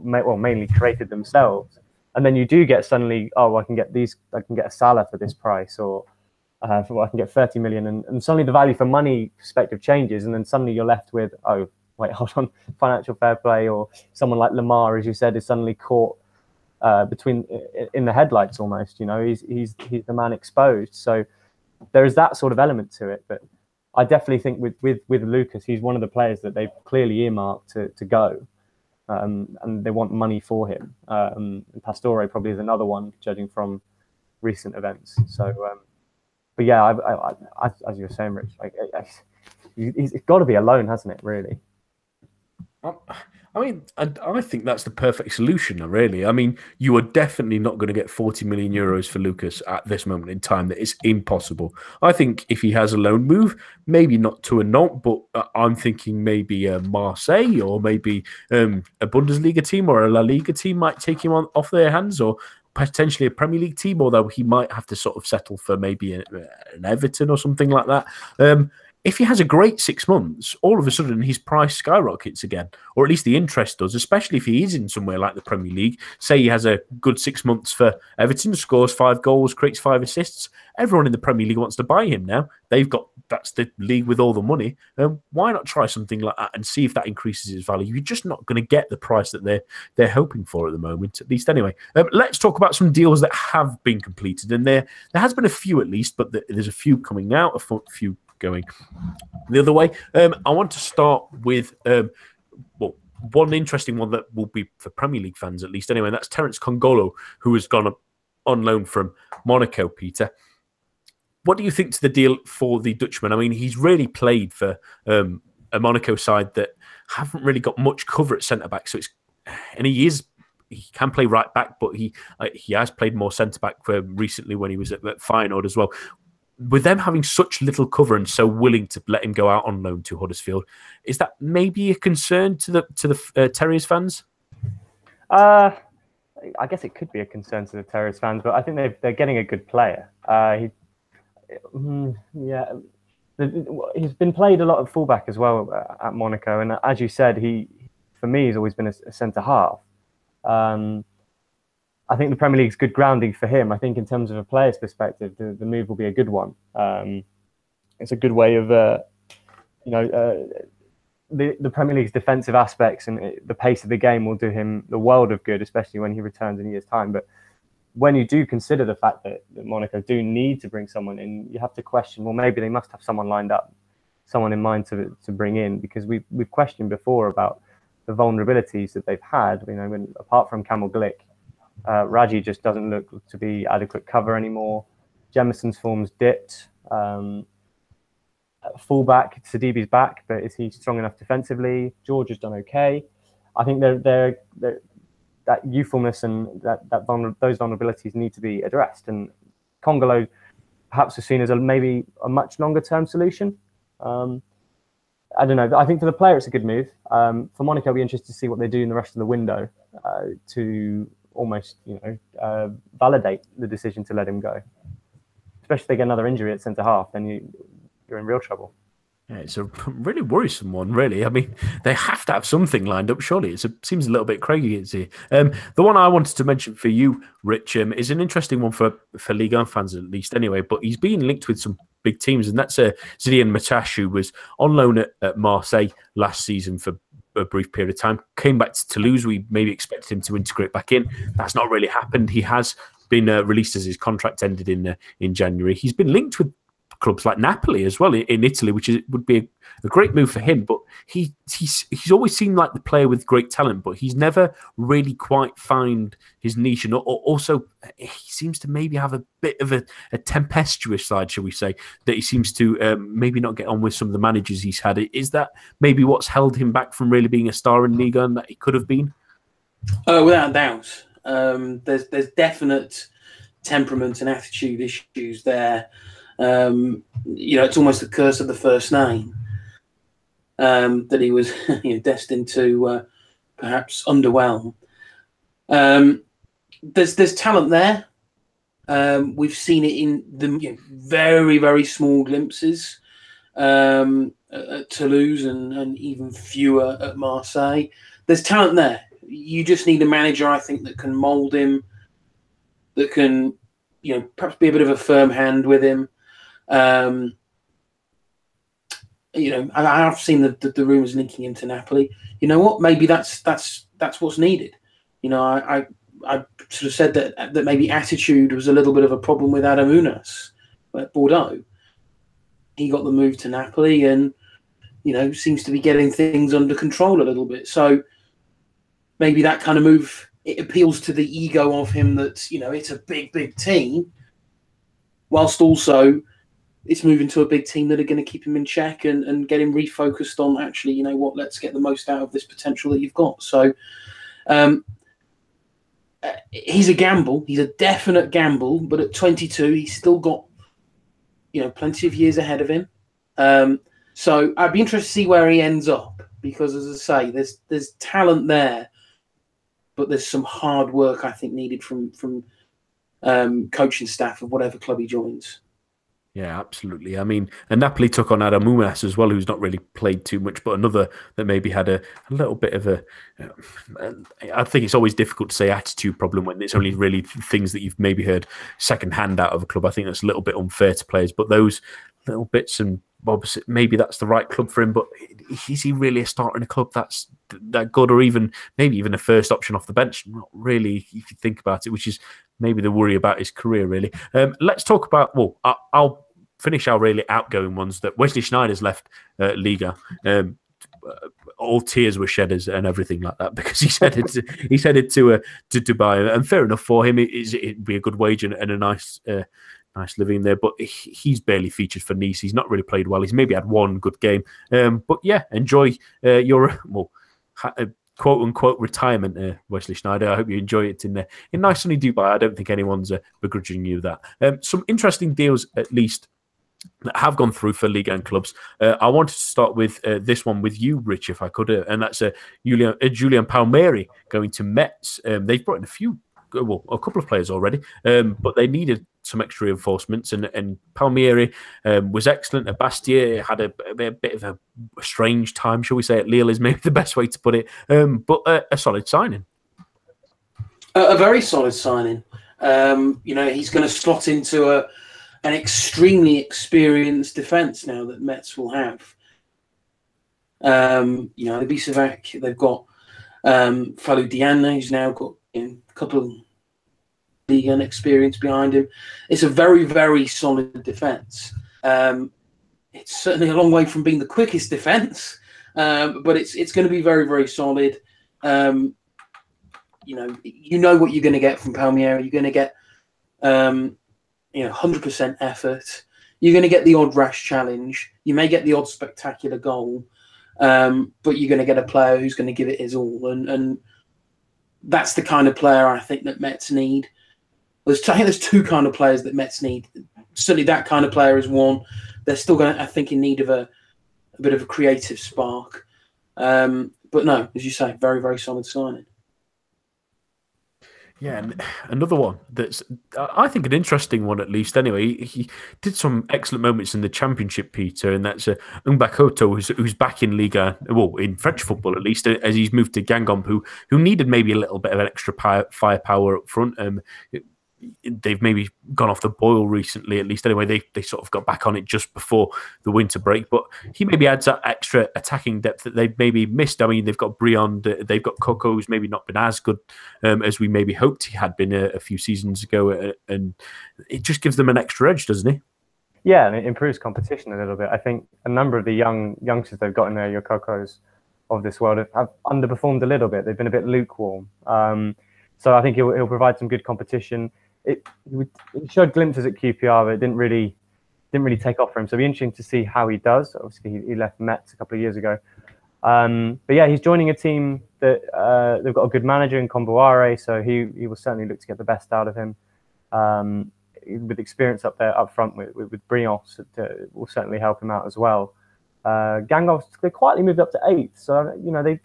mainly created themselves. And then you do get suddenly, I can get a Salah for this price, or I can get 30 million, and suddenly the value for money perspective changes, and then suddenly you're left with, hold on, financial fair play, or someone like Lamar, as you said, is suddenly caught in the headlights almost. He's the man exposed. So there is that sort of element to it. But I definitely think with Lucas, he's one of the players that they've clearly earmarked to go, and they want money for him. And Pastore probably is another one, judging from recent events. So. But yeah, I, as you were saying, Rich, it's got to be a loan, hasn't it? Really. I mean, I think that's the perfect solution, really. I mean, you are definitely not going to get 40 million euros for Lucas at this moment in time. That is impossible. I think if he has a loan move, maybe not to a Nantes, but I'm thinking maybe a Marseille, or maybe a Bundesliga team or a La Liga team might take him off their hands, or potentially a Premier League team, although he might have to sort of settle for maybe an Everton or something like that. if he has a great 6 months, all of a sudden his price skyrockets again, or at least the interest does, especially if he is in somewhere like the Premier League. Say he has a good 6 months for Everton, scores 5 goals, creates 5 assists. Everyone in the Premier League wants to buy him now. That's the league with all the money. Why not try something like that and see if that increases his value? You're just not going to get the price that they're hoping for at the moment, at least anyway. Let's talk about some deals that have been completed, and there has been a few at least, but there's a few coming out, a few going the other way. I want to start with one interesting one that will be for Premier League fans at least anyway, and that's Terence Kongolo, who has gone on loan from Monaco, Peter. What do you think to the deal for the Dutchman? I mean, he's really played for a Monaco side that haven't really got much cover at centre-back, he can play right back, but he has played more centre-back recently when he was at Feyenoord as well. With them having such little cover and so willing to let him go out on loan to Huddersfield, is that maybe a concern to the Terriers fans? I guess it could be a concern to the Terriers fans, but I think they're getting a good player. He's been played a lot of fullback as well at Monaco, and as you said, for me he's always been a centre half. I think the Premier League's good grounding for him. I think in terms of a player's perspective, the move will be a good one. It's a good way of, the Premier League's defensive aspects and the pace of the game will do him the world of good, especially when he returns in a year's time. But when you do consider the fact that Monaco do need to bring someone in, you have to question, well, maybe they must have someone lined up, someone in mind to bring in, because we've questioned before about the vulnerabilities that they've had. Apart from Kamil Glick, Raji just doesn't look to be adequate cover anymore. Jemison's form's dipped. Fullback, Sidibe's back, but is he strong enough defensively? George has done okay. I think they're that youthfulness and those vulnerabilities need to be addressed. And Kongolo perhaps is seen as maybe a much longer term solution. I don't know. I think for the player, it's a good move. For Monaco, it'll be interested to see what they do in the rest of the window to almost, validate the decision to let him go. Especially if they get another injury at centre half, then you're in real trouble. Yeah, it's a really worrisome one, really. I mean, they have to have something lined up, surely. It seems a little bit crazy. The one I wanted to mention for you, Rich, is an interesting one for Ligue 1 fans at least anyway, but he's being linked with some big teams, and that's Zidane Matash, who was on loan at Marseille last season for a brief period of time, came back to Toulouse. We maybe expected him to integrate back in. That's not really happened. He has been released as his contract ended in January. He's been linked with clubs like Napoli as well in Italy, which would be a great move for him. But he's always seemed like the player with great talent, but he's never really quite found his niche. And also, he seems to maybe have a bit of a tempestuous side, shall we say, that he seems to maybe not get on with some of the managers he's had. Is that maybe what's held him back from really being a star in Ligue 1 that he could have been? Without a doubt. There's definite temperament and attitude issues there. It's almost the curse of the first name, that he was destined to perhaps underwhelm. There's talent there. We've seen it in the very, very small glimpses at Toulouse and even fewer at Marseille. There's talent there. You just need a manager, I think, that can mould him, that can perhaps be a bit of a firm hand with him. I've seen the rumours linking him to Napoli. You know what? Maybe that's what's needed. I sort of said that maybe attitude was a little bit of a problem with Adam Unas at Bordeaux. He got the move to Napoli and seems to be getting things under control a little bit. So maybe that kind of move, it appeals to the ego of him that it's a big team, whilst also it's moving to a big team that are going to keep him in check and get him refocused on actually, let's get the most out of this potential that you've got. So he's a gamble. He's a definite gamble. But at 22, he's still got, plenty of years ahead of him. So I'd be interested to see where he ends up because, as I say, there's talent there, but there's some hard work I think needed from coaching staff of whatever club he joins. Yeah, absolutely. I mean, and Napoli took on Adam Umas as well, who's not really played too much, but another that maybe had a little bit of a. I think it's always difficult to say attitude problem when it's only really things that you've maybe heard secondhand out of a club. I think that's a little bit unfair to players, but those little bits and bobs, maybe that's the right club for him. But is he really a starter in a club that's that good, or even maybe even a first option off the bench? Not really, if you think about it, which is maybe the worry about his career, really. Let's talk about, well, I'll finish our really outgoing ones. That Wesley Sneijder's left Liga. All tears were shedders and everything like that because he's headed to Dubai, and fair enough for him. It'd be a good wage and a nice living there. But he's barely featured for Nice. He's not really played well. He's maybe had one good game. But yeah, enjoy your quote unquote retirement, Wesley Sneijder. I hope you enjoy it in nice sunny Dubai. I don't think anyone's begrudging you that. Some interesting deals, at least, that have gone through for Ligue 1 clubs. I wanted to start with this one with you, Rich, if I could, and that's Julian Palmieri going to Metz. They've brought in a couple of players already, but they needed some extra reinforcements, and Palmieri was excellent. Bastia had a bit of a strange time, shall we say, at Lille is maybe the best way to put it, but a solid signing. A very solid signing. He's going to slot into an extremely experienced defence now that Metz will have. The Bisevac, they've got Fallou Diane, who's now got a couple of Ligue 1 experience behind him. It's a very, very solid defence. It's certainly a long way from being the quickest defence, but it's going to be very, very solid. You know what you're going to get from Palmieri. You're going to get 100% effort. You're going to get the odd rash challenge. You may get the odd spectacular goal, but you're going to get a player who's going to give it his all. And that's the kind of player I think that Metz need. I think there's two kind of players that Metz need. Certainly that kind of player is one. They're still going to, I think, in need of a bit of a creative spark. But no, as you say, very, very solid signing. Yeah, and another one that's, I think, an interesting one, at least. Anyway, he did some excellent moments in the Championship, Peter, and that's Mbakoto, who's back in Liga, well, in French football at least, as he's moved to Guingamp, who needed maybe a little bit of an extra firepower up front. They've maybe gone off the boil recently, at least. Anyway, they sort of got back on it just before the winter break. But he maybe adds that extra attacking depth that they've maybe missed. I mean, they've got Briand, they've got Coco, who's maybe not been as good as we maybe hoped he had been a few seasons ago. And it just gives them an extra edge, doesn't it? Yeah, and it improves competition a little bit. I think a number of the youngsters they've got in there, your Cocos of this world, have underperformed a little bit. They've been a bit lukewarm. So I think he'll provide some good competition. It showed glimpses at QPR, but it didn't really take off for him. So it'll be interesting to see how he does. Obviously, he left Metz a couple of years ago. But yeah, he's joining a team that they've got a good manager in Comboire, so he will certainly look to get the best out of him. With experience up front with Briand, will certainly help him out as well. Guingamp, they quietly moved up to 8th, so they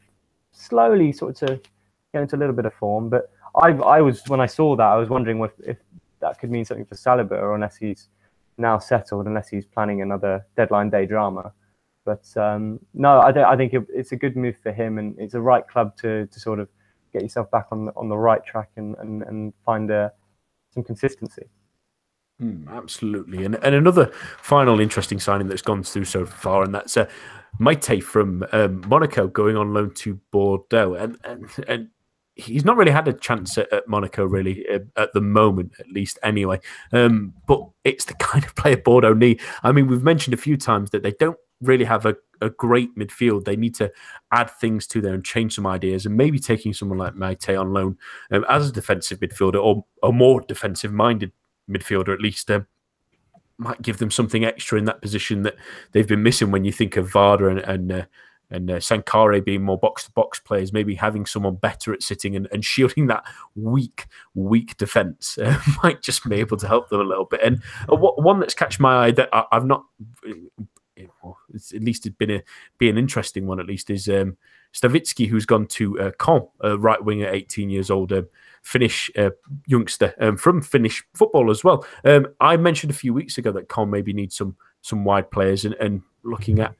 slowly sort of get into a little bit of form, but I was, when I saw that, I was wondering if that could mean something for Saliba, or unless he's now settled, unless he's planning another deadline day drama. But no, I think it's a good move for him, and it's a right club to sort of get yourself back on the right track and find some consistency. Absolutely. And another final interesting signing that's gone through so far, and that's Maite from Monaco going on loan to Bordeaux. And he's not really had a chance at Monaco, really, at the moment, at least, anyway. But it's the kind of player Bordeaux need. I mean, we've mentioned a few times that they don't really have a great midfield. They need to add things to there and change some ideas, and maybe taking someone like Maite on loan as a defensive midfielder, or a more defensive-minded midfielder, at least, might give them something extra in that position that they've been missing. When you think of Varda and Sankare being more box-to-box players, maybe having someone better at sitting and shielding that weak defence might just be able to help them a little bit. And one that's catched my eye that I've not, at least it's be an interesting one, at least, is Stavitsky, who's gone to Caen, right winger, 18 years old, Finnish youngster from Finnish football as well. I mentioned a few weeks ago that Caen maybe needs some wide players, and looking at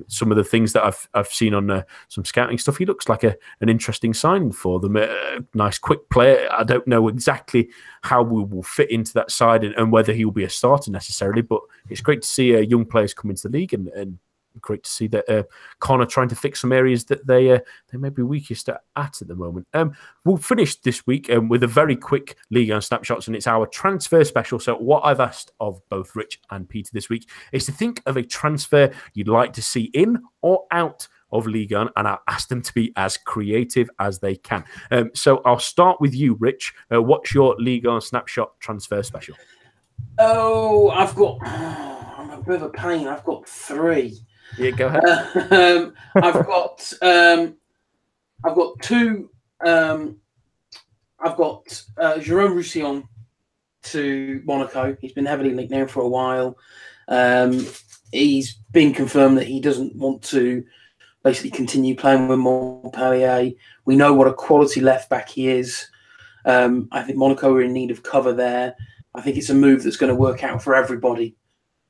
some of the things that I've seen on some scouting stuff, he looks like an interesting signing for them. A nice, quick player. I don't know exactly how we will fit into that side and whether he will be a starter necessarily, but it's great to see young players come into the league, and great to see that Caen are trying to fix some areas that they may be weakest at the moment. We'll finish this week with a very quick Ligue 1 snapshots, and it's our transfer special. So what I've asked of both Rich and Peter this week is to think of a transfer you'd like to see in or out of Ligue 1, and I'll ask them to be as creative as they can. So I'll start with you, Rich. What's your Ligue 1 snapshot transfer special? Oh, I'm a bit of a pain. I've got 3. Yeah, go ahead. I've got two. I've got Jérôme Roussillon to Monaco. He's been heavily linked now for a while. He's been confirmed that he doesn't want to basically continue playing with Montpellier. We know what a quality left back he is. I think Monaco are in need of cover there. I think it's a move that's going to work out for everybody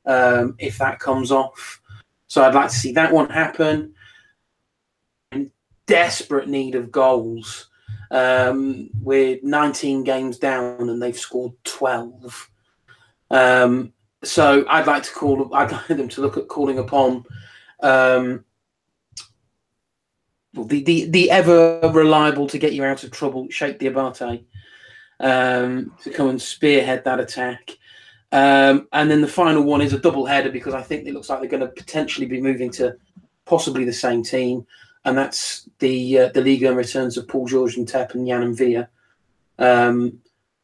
if that comes off. So I'd like to see that one happen. In desperate need of goals. We're 19 games down and they've scored 12. So I'd like them to look at calling upon the ever reliable to get you out of trouble, Sheikh Diabate, to come and spearhead that attack. And then the final one is a double header, because I think it looks like they're going to potentially be moving to possibly the same team, and that's the Ligue 1 returns of Paul-Georges Ntep and Yann M'Vila.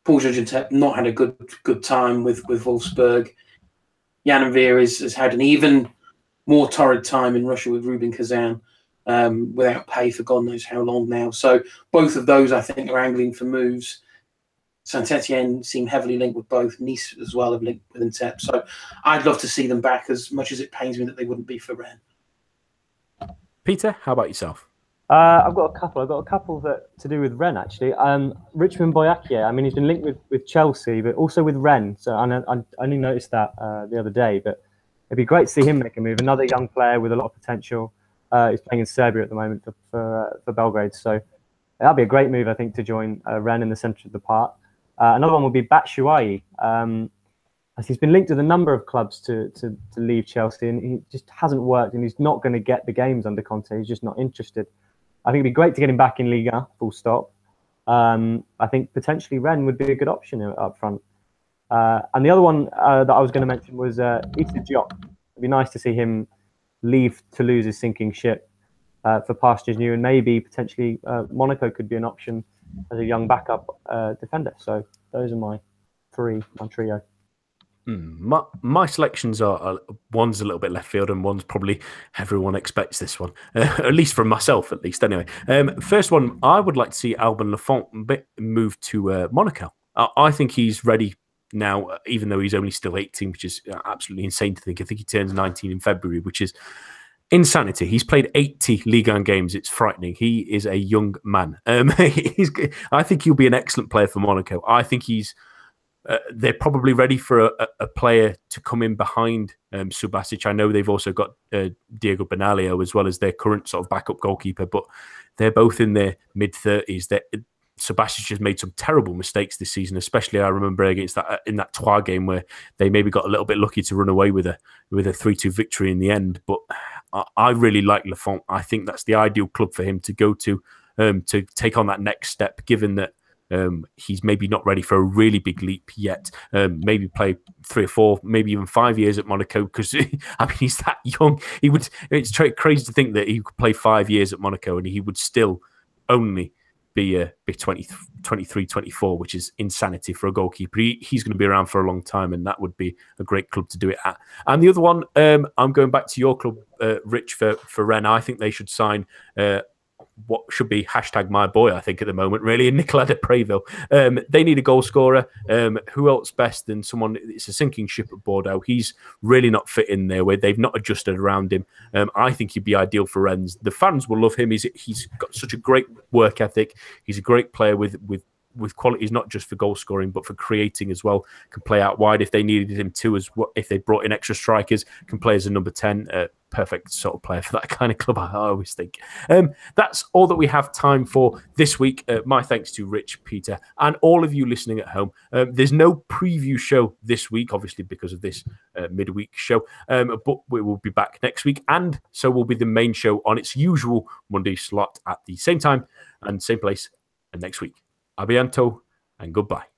Paul-Georges Ntep not had a good time with Wolfsburg. Yann M'Vila has had an even more torrid time in Russia with Rubin Kazan, without pay for God knows how long now. So both of those, I think, are angling for moves. Saint-Etienne seem heavily linked with both. Nice as well have linked with Ntep. So I'd love to see them back, as much as it pains me that they wouldn't be for Rennes. Peter, how about yourself? I've got a couple. I've got a couple that to do with Rennes, actually. Richmond Boyakia, I mean, he's been linked with Chelsea, but also with Rennes. So I only noticed that the other day, but it'd be great to see him make a move. Another young player with a lot of potential. He's playing in Serbia at the moment for Belgrade. So that'd be a great move, I think, to join Rennes in the centre of the park. Another one would be Batshuayi. As he's been linked with a number of clubs to leave Chelsea, and he just hasn't worked, and he's not going to get the games under Conte. He's just not interested. I think it'd be great to get him back in Ligue 1, full stop. I think potentially Rennes would be a good option up front. And the other one that I was going to mention was Issa Diop. It'd be nice to see him leave Toulouse's sinking ship for pastures new, and maybe potentially Monaco could be an option as a young backup defender. So those are my trio. My selections are one's a little bit left field, and one's probably everyone expects this one, at least from myself, at least. Anyway, first one, I would like to see Alban Lafont move to Monaco. I think he's ready now, even though he's only still 18, which is absolutely insane to think. I think he turns 19 in February, which is insanity. He's played 80 Ligue 1 games. It's frightening. He is a young man. I think he'll be an excellent player for Monaco. I think they're probably ready for a player to come in behind Subasic. I know they've also got Diego Benalio as well as their current sort of backup goalkeeper, but they're both in their mid-30s. Subasic has made some terrible mistakes this season, especially I remember against in that Troyes game where they maybe got a little bit lucky to run away with a 3-2 victory in the end. But I really like Lafont. I think that's the ideal club for him to go to take on that next step, given that he's maybe not ready for a really big leap yet. Maybe play 3 or 4, maybe even 5 years at Monaco, because I mean, he's that young. It's crazy to think that he could play 5 years at Monaco and he would still only be 23, 24, which is insanity for a goalkeeper. He's going to be around for a long time, and that would be a great club to do it at. And the other one, I'm going back to your club, Rich, for Rennes. I think they should sign what should be hashtag my boy, I think, at the moment, really, in Nicolas de Préville. They need a goal scorer. Who else best than someone? It's a sinking ship at Bordeaux. He's really not fit in there, where they've not adjusted around him. I think he'd be ideal for Rennes. The fans will love him. He's got such a great work ethic. He's a great player with qualities, not just for goal scoring, but for creating as well. Can play out wide if they needed him to, as well. If they brought in extra strikers, can play as a number 10. Perfect sort of player for that kind of club, I always think. That's all that we have time for this week. My thanks to Rich, Peter, and all of you listening at home. There's no preview show this week, obviously, because of this midweek show, but we will be back next week, and so will be the main show on its usual Monday slot at the same time and same place next week. A bientôt and goodbye.